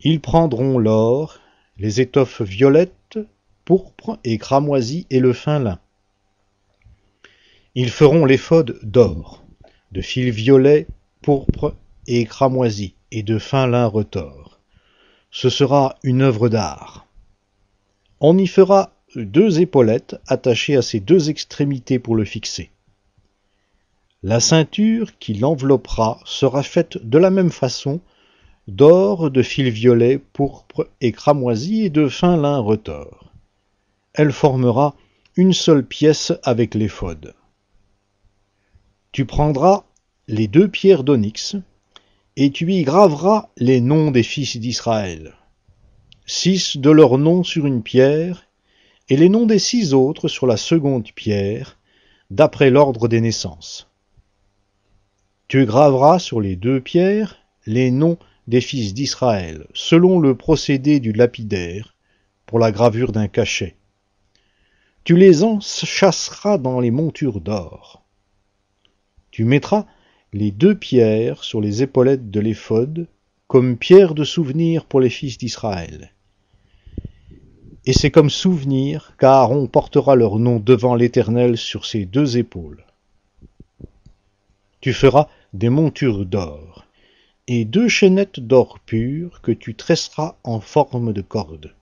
Ils prendront l'or, les étoffes violettes, pourpres et cramoisies et le fin lin. Ils feront l'éphod d'or, de fil violet, pourpre et cramoisi, et de fin lin retors. Ce sera une œuvre d'art. On y fera 2 épaulettes attachées à ses 2 extrémités pour le fixer. La ceinture qui l'enveloppera sera faite de la même façon, d'or, de fil violet, pourpre et cramoisi et de fin lin retors. Elle formera une seule pièce avec l'éphod. Tu prendras les 2 pierres d'onyx, et tu y graveras les noms des fils d'Israël. 6 de leurs noms sur une pierre, et les noms des 6 autres sur la seconde pierre, d'après l'ordre des naissances. Tu graveras sur les 2 pierres les noms des fils d'Israël, selon le procédé du lapidaire, pour la gravure d'un cachet. Tu les enchâsseras dans les montures d'or. Tu mettras les 2 pierres sur les épaulettes de l'éphod, comme pierre de souvenir pour les fils d'Israël. Et c'est comme souvenir qu'Aaron portera leur nom devant l'Éternel sur ses 2 épaules. Tu feras des montures d'or, et 2 chaînettes d'or pur que tu tresseras en forme de corde.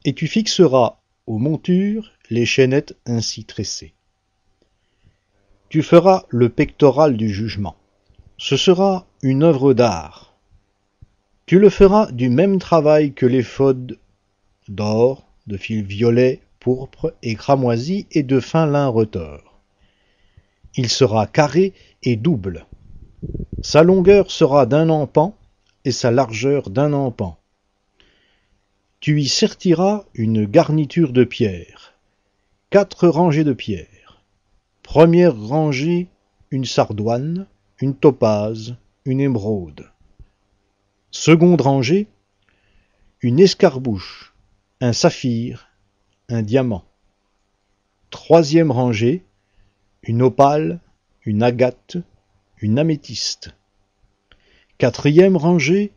Et tu fixeras aux montures les chaînettes ainsi tressées. Tu feras le pectoral du jugement. Ce sera une œuvre d'art. Tu le feras du même travail que l'éphod d'or, de fil violet, pourpre et cramoisi et de fin lin retors. Il sera carré et double. Sa longueur sera d'1 empan et sa largeur d'1 empan. Tu y sertiras une garniture de pierre, 4 rangées de pierres. Première rangée, une sardoine, une topaze, une émeraude. Seconde rangée, une escarbouche, un saphir, un diamant. Troisième rangée, une opale, une agate, une améthyste. Quatrième rangée,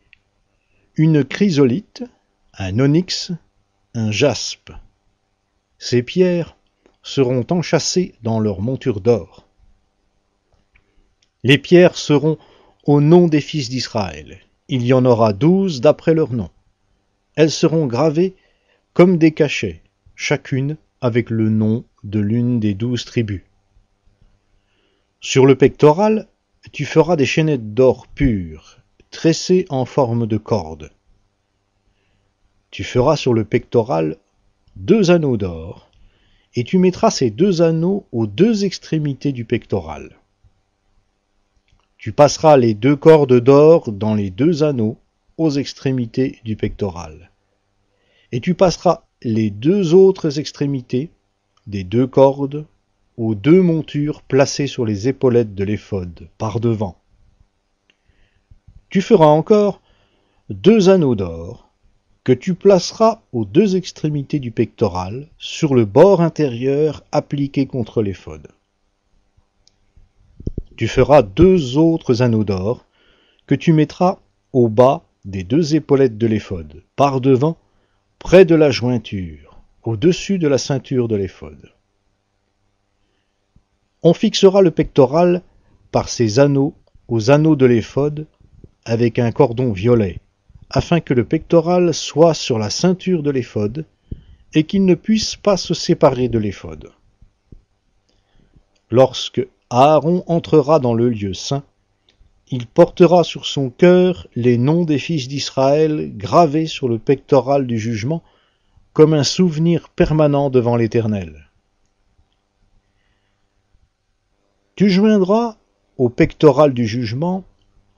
une chrysolite, un onyx, un jaspe. Ces pierres seront enchâssées dans leur monture d'or. Les pierres seront au nom des fils d'Israël. Il y en aura 12 d'après leur nom. Elles seront gravées comme des cachets, chacune avec le nom de l'une des 12 tribus. Sur le pectoral, tu feras des chaînettes d'or pur, tressées en forme de corde. Tu feras sur le pectoral 2 anneaux d'or, et tu mettras ces 2 anneaux aux 2 extrémités du pectoral. Tu passeras les 2 cordes d'or dans les 2 anneaux aux extrémités du pectoral. Et tu passeras les 2 autres extrémités des 2 cordes aux 2 montures placées sur les épaulettes de l'éphod, par devant. Tu feras encore 2 anneaux d'or, que tu placeras aux 2 extrémités du pectoral, sur le bord intérieur appliqué contre l'éphod. Tu feras 2 autres anneaux d'or, que tu mettras au bas des 2 épaulettes de l'éphod, par devant, près de la jointure, au-dessus de la ceinture de l'éphod. On fixera le pectoral par ces anneaux aux anneaux de l'éphod avec un cordon violet, afin que le pectoral soit sur la ceinture de l'éphod et qu'il ne puisse pas se séparer de l'éphod. Lorsque Aaron entrera dans le lieu saint, il portera sur son cœur les noms des fils d'Israël gravés sur le pectoral du jugement comme un souvenir permanent devant l'Éternel. Tu joindras au pectoral du jugement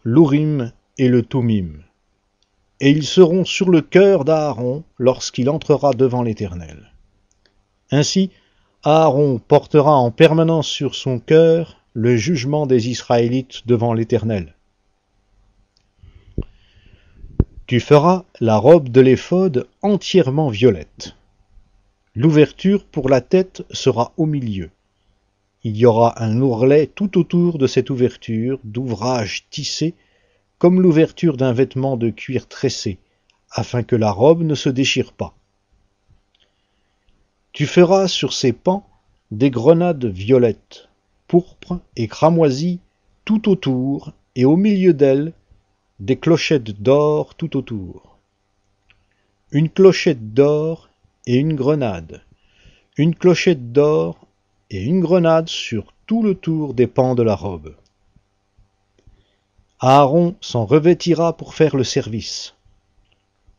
l'Urim et le Thummim, et ils seront sur le cœur d'Aaron lorsqu'il entrera devant l'Éternel. Ainsi, Aaron portera en permanence sur son cœur le jugement des Israélites devant l'Éternel. Tu feras la robe de l'éphod entièrement violette. L'ouverture pour la tête sera au milieu, Il y aura un ourlet tout autour de cette ouverture d'ouvrage tissé, comme l'ouverture d'un vêtement de cuir tressé, afin que la robe ne se déchire pas. Tu feras sur ses pans des grenades violettes, pourpres et cramoisies tout autour, et au milieu d'elles, des clochettes d'or tout autour. Une clochette d'or et une grenade, une clochette d'or et une grenade sur tout le tour des pans de la robe. Aaron s'en revêtira pour faire le service.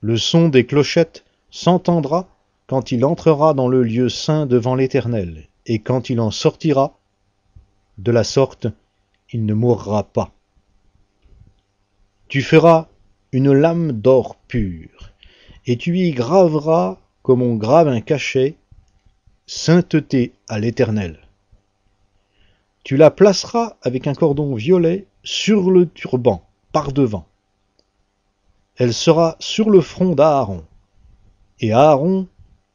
Le son des clochettes s'entendra quand il entrera dans le lieu saint devant l'Éternel, et quand il en sortira, de la sorte, il ne mourra pas. Tu feras une lame d'or pur, et tu y graveras, comme on grave un cachet, sainteté à l'Éternel. Tu la placeras avec un cordon violet sur le turban, par devant. Elle sera sur le front d'Aaron, et Aaron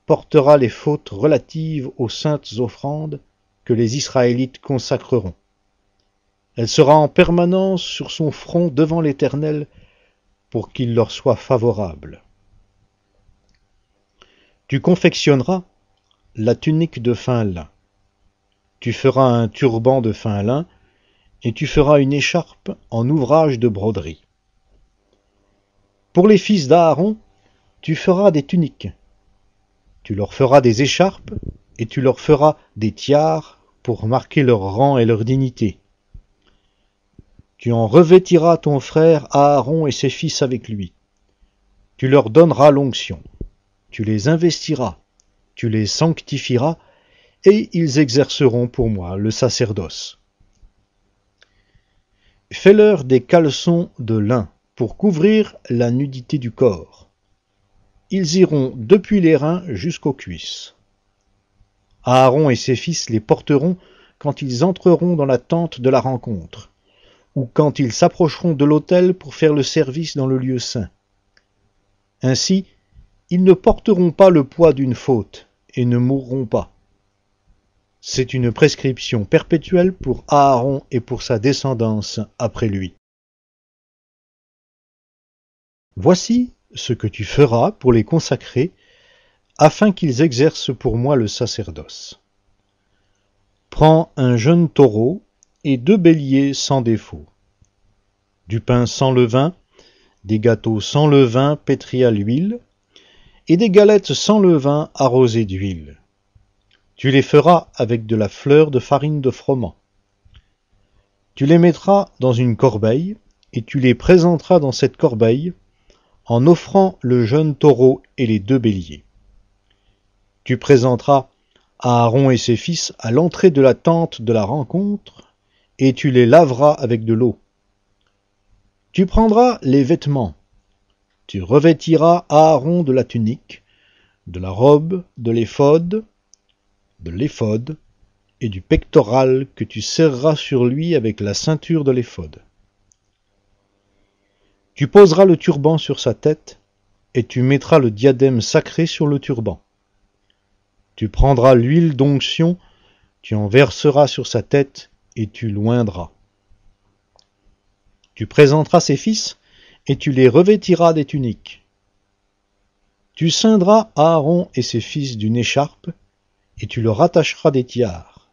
portera les fautes relatives aux saintes offrandes que les Israélites consacreront. Elle sera en permanence sur son front devant l'Éternel pour qu'il leur soit favorable. Tu confectionneras la tunique de fin lin. Tu feras un turban de fin lin et tu feras une écharpe en ouvrage de broderie. Pour les fils d'Aaron, tu feras des tuniques. Tu leur feras des écharpes et tu leur feras des tiares pour marquer leur rang et leur dignité. Tu en revêtiras ton frère Aaron et ses fils avec lui. Tu leur donneras l'onction. Tu les investiras. Tu les sanctifieras et ils exerceront pour moi le sacerdoce. Fais-leur des caleçons de lin pour couvrir la nudité du corps. Ils iront depuis les reins jusqu'aux cuisses. Aaron et ses fils les porteront quand ils entreront dans la tente de la rencontre, ou quand ils s'approcheront de l'autel pour faire le service dans le lieu saint. Ainsi, ils ne porteront pas le poids d'une faute et ne mourront pas. C'est une prescription perpétuelle pour Aaron et pour sa descendance après lui. Voici ce que tu feras pour les consacrer, afin qu'ils exercent pour moi le sacerdoce. Prends un jeune taureau et 2 béliers sans défaut, du pain sans levain, des gâteaux sans levain pétris à l'huile, et des galettes sans levain arrosées d'huile. Tu les feras avec de la fleur de farine de froment. Tu les mettras dans une corbeille, et tu les présenteras dans cette corbeille, en offrant le jeune taureau et les 2 béliers. Tu présenteras Aaron et ses fils à l'entrée de la tente de la rencontre, et tu les laveras avec de l'eau. Tu prendras les vêtements. Tu revêtiras Aaron de la tunique, de la robe, de l'éphod et du pectoral que tu serreras sur lui avec la ceinture de l'éphod. Tu poseras le turban sur sa tête, et tu mettras le diadème sacré sur le turban. Tu prendras l'huile d'onction, tu en verseras sur sa tête, et tu l'oindras. Tu présenteras ses fils, et tu les revêtiras des tuniques. Tu ceindras Aaron et ses fils d'une écharpe, et tu leur attacheras des tiares.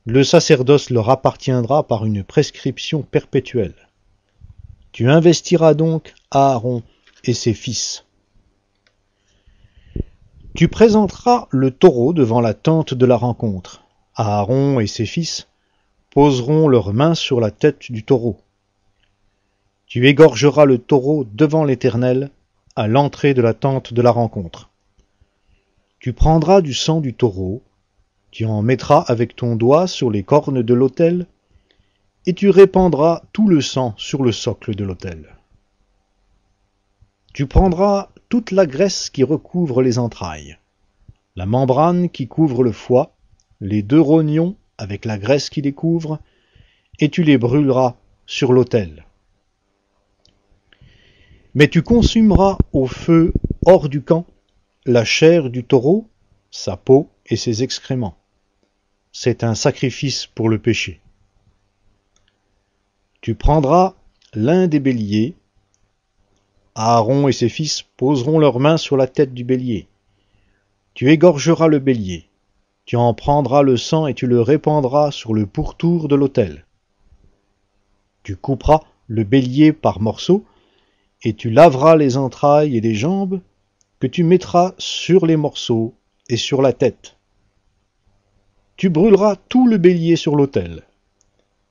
Le sacerdoce leur appartiendra par une prescription perpétuelle. Tu investiras donc Aaron et ses fils. Tu présenteras le taureau devant la tente de la rencontre. Aaron et ses fils poseront leurs mains sur la tête du taureau. Tu égorgeras le taureau devant l'Éternel, à l'entrée de la tente de la rencontre. Tu prendras du sang du taureau, tu en mettras avec ton doigt sur les cornes de l'autel, et tu répandras tout le sang sur le socle de l'autel. Tu prendras toute la graisse qui recouvre les entrailles, la membrane qui couvre le foie, les 2 rognons avec la graisse qui les couvre, et tu les brûleras sur l'autel. Mais tu consumeras au feu hors du camp la chair du taureau, sa peau et ses excréments. c'est un sacrifice pour le péché. Tu prendras l'un des béliers. Aaron et ses fils poseront leurs mains sur la tête du bélier. Tu égorgeras le bélier. Tu en prendras le sang et tu le répandras sur le pourtour de l'autel. Tu couperas le bélier par morceaux, et tu laveras les entrailles et les jambes, que tu mettras sur les morceaux et sur la tête. Tu brûleras tout le bélier sur l'autel.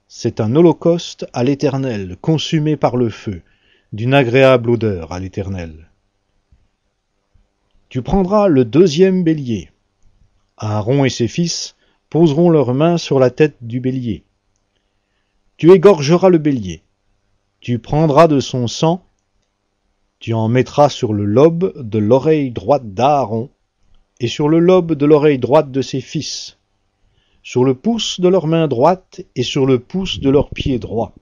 C'est un holocauste à l'Éternel, consumé par le feu, d'une agréable odeur à l'Éternel. Tu prendras le deuxième bélier. Aaron et ses fils poseront leurs mains sur la tête du bélier. Tu égorgeras le bélier. Tu prendras de son sang, tu en mettras sur le lobe de l'oreille droite d'Aaron et sur le lobe de l'oreille droite de ses fils, sur le pouce de leur main droite et sur le pouce de leur pied droit.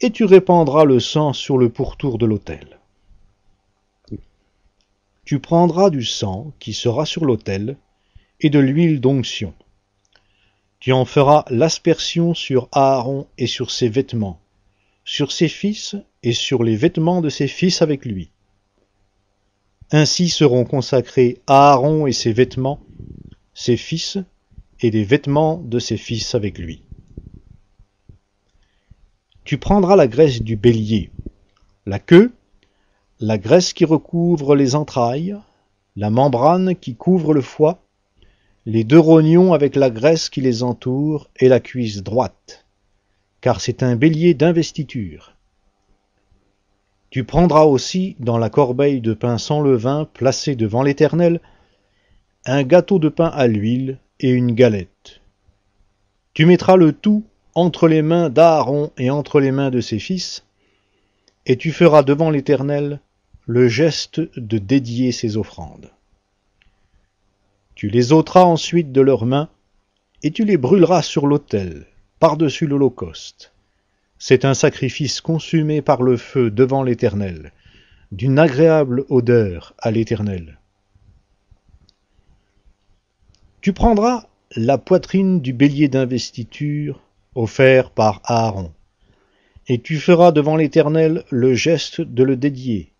Et tu répandras le sang sur le pourtour de l'autel. Tu prendras du sang qui sera sur l'autel et de l'huile d'onction. Tu en feras l'aspersion sur Aaron et sur ses vêtements, sur ses fils et sur les vêtements de ses fils avec lui. Ainsi seront consacrés Aaron et ses vêtements, ses fils et les vêtements de ses fils avec lui. Tu prendras la graisse du bélier, la queue, la graisse qui recouvre les entrailles, la membrane qui couvre le foie, les deux rognons avec la graisse qui les entoure et la cuisse droite, car c'est un bélier d'investiture. Tu prendras aussi dans la corbeille de pain sans levain placée devant l'Éternel un gâteau de pain à l'huile et une galette. Tu mettras le tout entre les mains d'Aaron et entre les mains de ses fils, et tu feras devant l'Éternel le geste de dédier ses offrandes. Tu les ôteras ensuite de leurs mains, et tu les brûleras sur l'autel, par-dessus l'holocauste. C'est un sacrifice consumé par le feu devant l'Éternel, d'une agréable odeur à l'Éternel. Tu prendras la poitrine du bélier d'investiture offert par Aaron, et tu feras devant l'Éternel le geste de le dédier.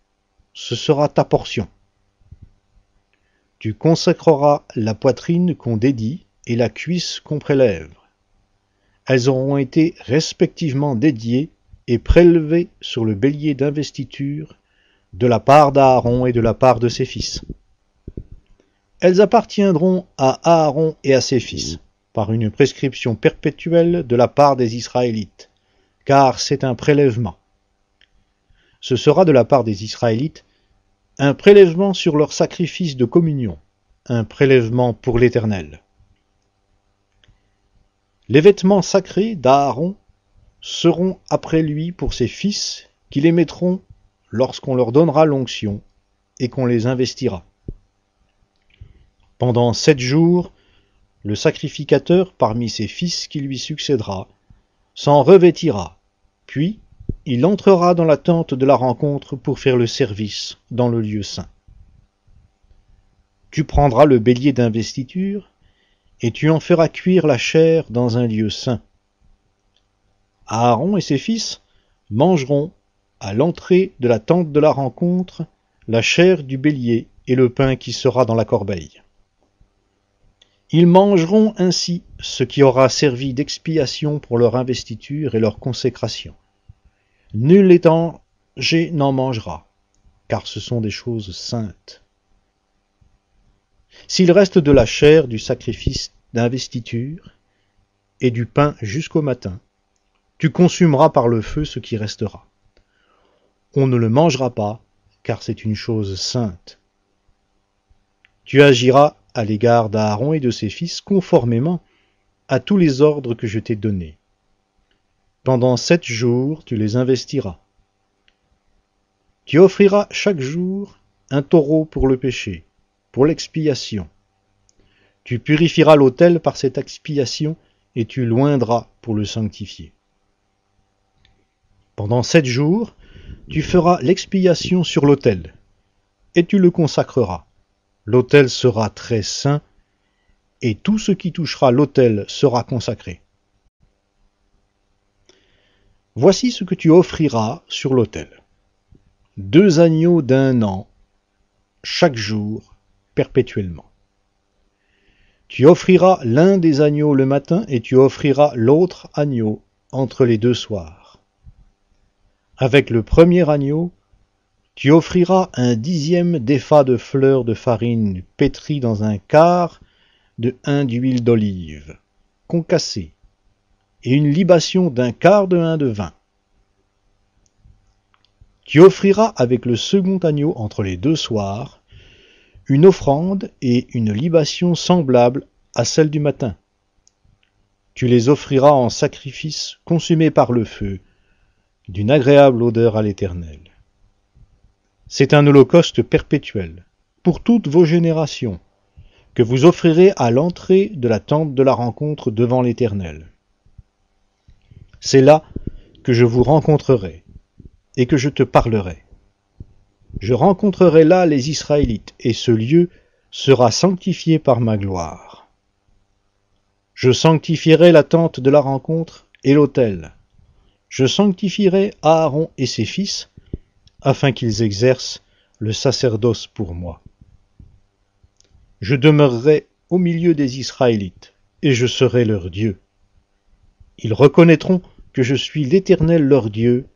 Ce sera ta portion. Tu consacreras la poitrine qu'on dédie et la cuisse qu'on prélève. Elles auront été respectivement dédiées et prélevées sur le bélier d'investiture de la part d'Aaron et de la part de ses fils. Elles appartiendront à Aaron et à ses fils, par une prescription perpétuelle de la part des Israélites, car c'est un prélèvement. Ce sera de la part des Israélites un prélèvement sur leur sacrifice de communion, un prélèvement pour l'Éternel. Les vêtements sacrés d'Aaron seront après lui pour ses fils, qui les mettront lorsqu'on leur donnera l'onction et qu'on les investira. Pendant 7 jours, le sacrificateur parmi ses fils qui lui succédera s'en revêtira, puis il entrera dans la tente de la rencontre pour faire le service dans le lieu saint. Tu prendras le bélier d'investiture, et tu en feras cuire la chair dans un lieu saint. Aaron et ses fils mangeront, à l'entrée de la tente de la rencontre, la chair du bélier et le pain qui sera dans la corbeille. Ils mangeront ainsi ce qui aura servi d'expiation pour leur investiture et leur consécration. Nul étranger n'en mangera, car ce sont des choses saintes. S'il reste de la chair du sacrifice d'investiture et du pain jusqu'au matin, tu consumeras par le feu ce qui restera. On ne le mangera pas, car c'est une chose sainte. Tu agiras à l'égard d'Aaron et de ses fils conformément à tous les ordres que je t'ai donnés. Pendant 7 jours, tu les investiras. Tu offriras chaque jour un taureau pour le péché, pour l'expiation. Tu purifieras l'autel par cette expiation et tu l'oindras pour le sanctifier. Pendant 7 jours, tu feras l'expiation sur l'autel, et tu le consacreras. L'autel sera très saint, et tout ce qui touchera l'autel sera consacré. Voici ce que tu offriras sur l'autel. 2 agneaux d'1 an, chaque jour, perpétuellement. Tu offriras l'un des agneaux le matin et tu offriras l'autre agneau entre les 2 soirs. Avec le premier agneau, tu offriras un 10e d'épha de fleur de farine pétrie dans un quart de 1 d'huile d'olive, concassée, et une libation d'un quart de 1 de vin. Tu offriras avec le second agneau entre les 2 soirs une offrande et une libation semblables à celle du matin. Tu les offriras en sacrifice consumé par le feu, d'une agréable odeur à l'Éternel. C'est un holocauste perpétuel, pour toutes vos générations, que vous offrirez à l'entrée de la tente de la rencontre devant l'Éternel. C'est là que je vous rencontrerai, et que je te parlerai. Je rencontrerai là les Israélites, et ce lieu sera sanctifié par ma gloire. Je sanctifierai la tente de la rencontre et l'autel. Je sanctifierai Aaron et ses fils, afin qu'ils exercent le sacerdoce pour moi. Je demeurerai au milieu des Israélites, et je serai leur Dieu. Ils reconnaîtront que je suis l'Éternel leur Dieu,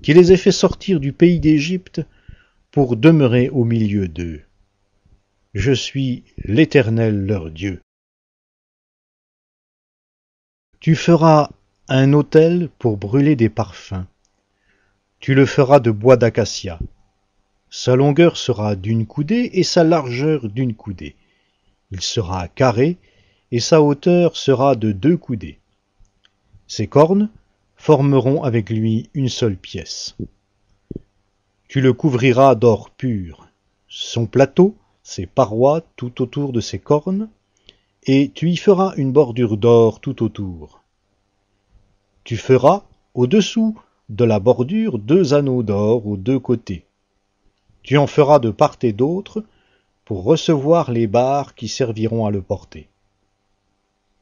qui les ai fait sortir du pays d'Égypte pour demeurer au milieu d'eux. Je suis l'Éternel leur Dieu. Tu feras un autel pour brûler des parfums. Tu le feras de bois d'acacia. Sa longueur sera d'1 coudée et sa largeur d'1 coudée. Il sera carré et sa hauteur sera de 2 coudées. Ses cornes formeront avec lui une seule pièce. Tu le couvriras d'or pur, son plateau, ses parois tout autour de ses cornes, et tu y feras une bordure d'or tout autour. Tu feras, au-dessous de la bordure, 2 anneaux d'or aux 2 côtés. Tu en feras de part et d'autre pour recevoir les barres qui serviront à le porter.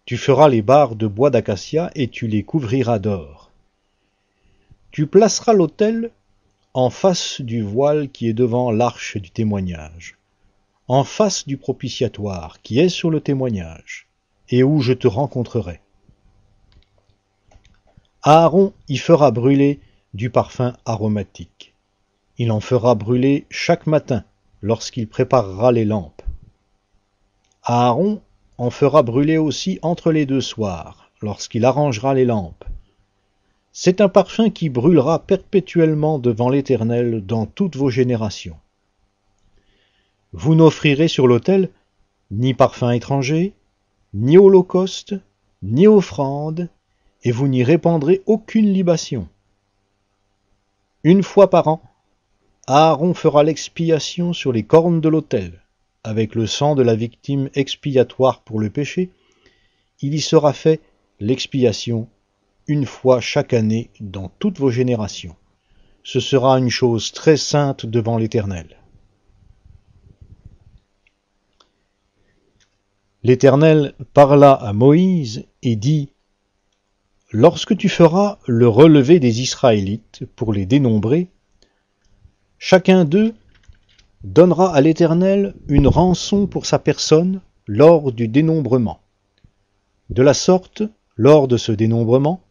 Tu feras les barres de bois d'acacia et tu les couvriras d'or. Tu placeras l'autel en face du voile qui est devant l'arche du témoignage, en face du propitiatoire qui est sur le témoignage, et où je te rencontrerai. Aaron y fera brûler du parfum aromatique. Il en fera brûler chaque matin lorsqu'il préparera les lampes. Aaron en fera brûler aussi entre les 2 soirs, lorsqu'il arrangera les lampes. C'est un parfum qui brûlera perpétuellement devant l'Éternel dans toutes vos générations. Vous n'offrirez sur l'autel ni parfum étranger, ni holocauste, ni offrande, et vous n'y répandrez aucune libation. 1 fois par an, Aaron fera l'expiation sur les cornes de l'autel, avec le sang de la victime expiatoire pour le péché. Il y sera fait l'expiation 1 fois chaque année dans toutes vos générations. Ce sera une chose très sainte devant l'Éternel. L'Éternel parla à Moïse et dit : Lorsque tu feras le relevé des Israélites pour les dénombrer, chacun d'eux donnera à l'Éternel une rançon pour sa personne lors du dénombrement. De la sorte, lors de ce dénombrement,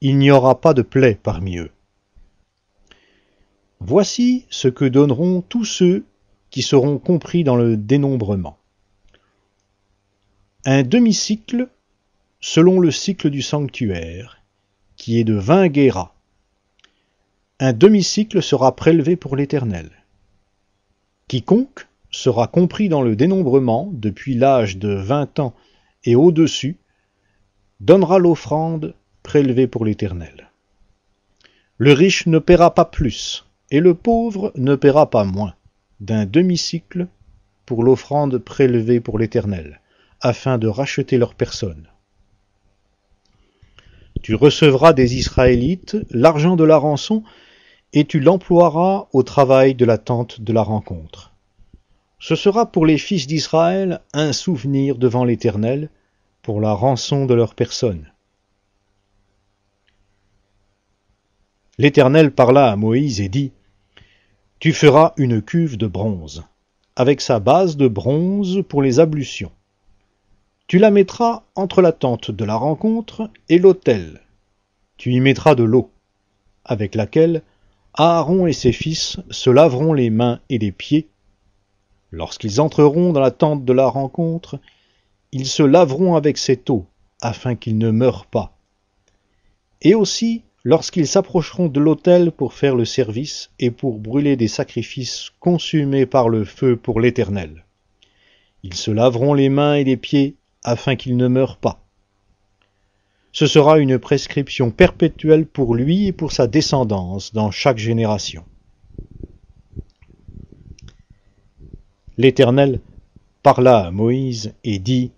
il n'y aura pas de plaie parmi eux. Voici ce que donneront tous ceux qui seront compris dans le dénombrement. Un demi-cycle selon le cycle du sanctuaire, qui est de 20 guéras. Un demi-cycle sera prélevé pour l'Éternel. Quiconque sera compris dans le dénombrement depuis l'âge de 20 ans et au-dessus donnera l'offrande prélevée pour l'Éternel. Le riche ne paiera pas plus, et le pauvre ne paiera pas moins, d'un demi-cycle pour l'offrande prélevée pour l'Éternel, afin de racheter leur personne. Tu recevras des Israélites l'argent de la rançon, et tu l'emploieras au travail de la tente de la rencontre. Ce sera pour les fils d'Israël un souvenir devant l'Éternel, pour la rançon de leur personne. L'Éternel parla à Moïse et dit : Tu feras une cuve de bronze, avec sa base de bronze pour les ablutions. Tu la mettras entre la tente de la rencontre et l'autel. Tu y mettras de l'eau, avec laquelle Aaron et ses fils se laveront les mains et les pieds. Lorsqu'ils entreront dans la tente de la rencontre, ils se laveront avec cette eau, afin qu'ils ne meurent pas. Et aussi, lorsqu'ils s'approcheront de l'autel pour faire le service et pour brûler des sacrifices consumés par le feu pour l'Éternel. Ils se laveront les mains et les pieds, afin qu'ils ne meurent pas. Ce sera une prescription perpétuelle pour lui et pour sa descendance dans chaque génération. L'Éternel parla à Moïse et dit :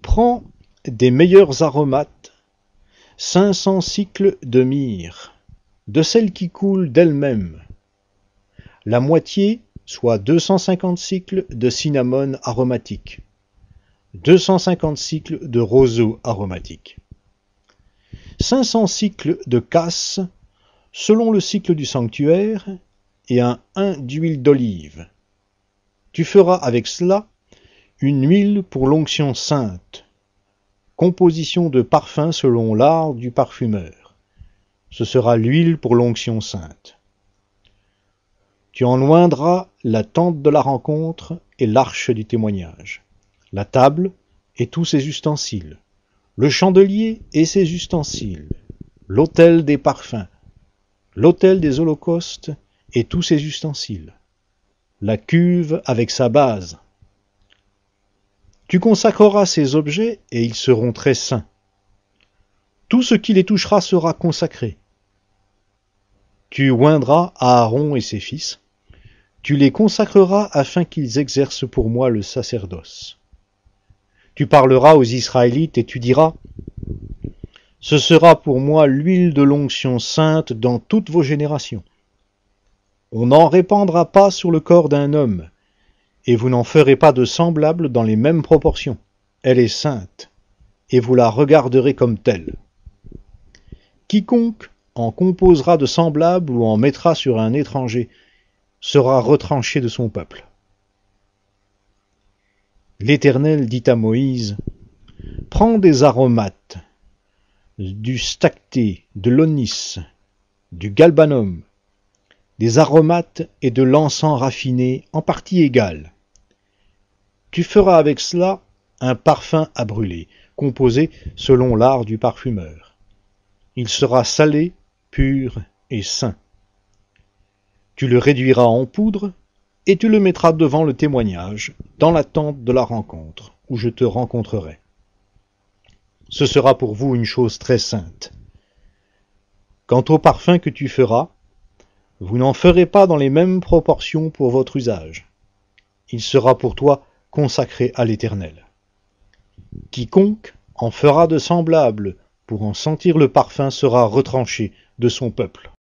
Prends des meilleurs aromates, 500 cycles de myrrhe, de celle qui coule d'elle-même, la moitié, soit 250 cycles de cinnamome aromatique, 250 cycles de roseau aromatique, 500 cycles de casses, selon le cycle du sanctuaire, et un d'huile d'olive. Tu feras avec cela une huile pour l'onction sainte, composition de parfum selon l'art du parfumeur. Ce sera l'huile pour l'onction sainte. Tu en oindras la tente de la rencontre et l'arche du témoignage, la table et tous ses ustensiles, le chandelier et ses ustensiles, l'autel des parfums, l'autel des holocaustes et tous ses ustensiles, la cuve avec sa base. Tu consacreras ces objets et ils seront très saints. Tout ce qui les touchera sera consacré. Tu oindras Aaron et ses fils. Tu les consacreras afin qu'ils exercent pour moi le sacerdoce. Tu parleras aux Israélites et tu diras : Ce sera pour moi l'huile de l'onction sainte dans toutes vos générations. On n'en répandra pas sur le corps d'un homme, et vous n'en ferez pas de semblable dans les mêmes proportions. Elle est sainte, et vous la regarderez comme telle. Quiconque en composera de semblable ou en mettra sur un étranger sera retranché de son peuple. L'Éternel dit à Moïse : Prends des aromates, du stacté, de l'onis, du galbanum, des aromates et de l'encens raffiné en partie égale. Tu feras avec cela un parfum à brûler, composé selon l'art du parfumeur. Il sera salé, pur et saint. Tu le réduiras en poudre et tu le mettras devant le témoignage, dans la tente de la rencontre, où je te rencontrerai. Ce sera pour vous une chose très sainte. Quant au parfum que tu feras, vous n'en ferez pas dans les mêmes proportions pour votre usage. Il sera pour toi consacré à l'Éternel. Quiconque en fera de semblable pour en sentir le parfum sera retranché de son peuple.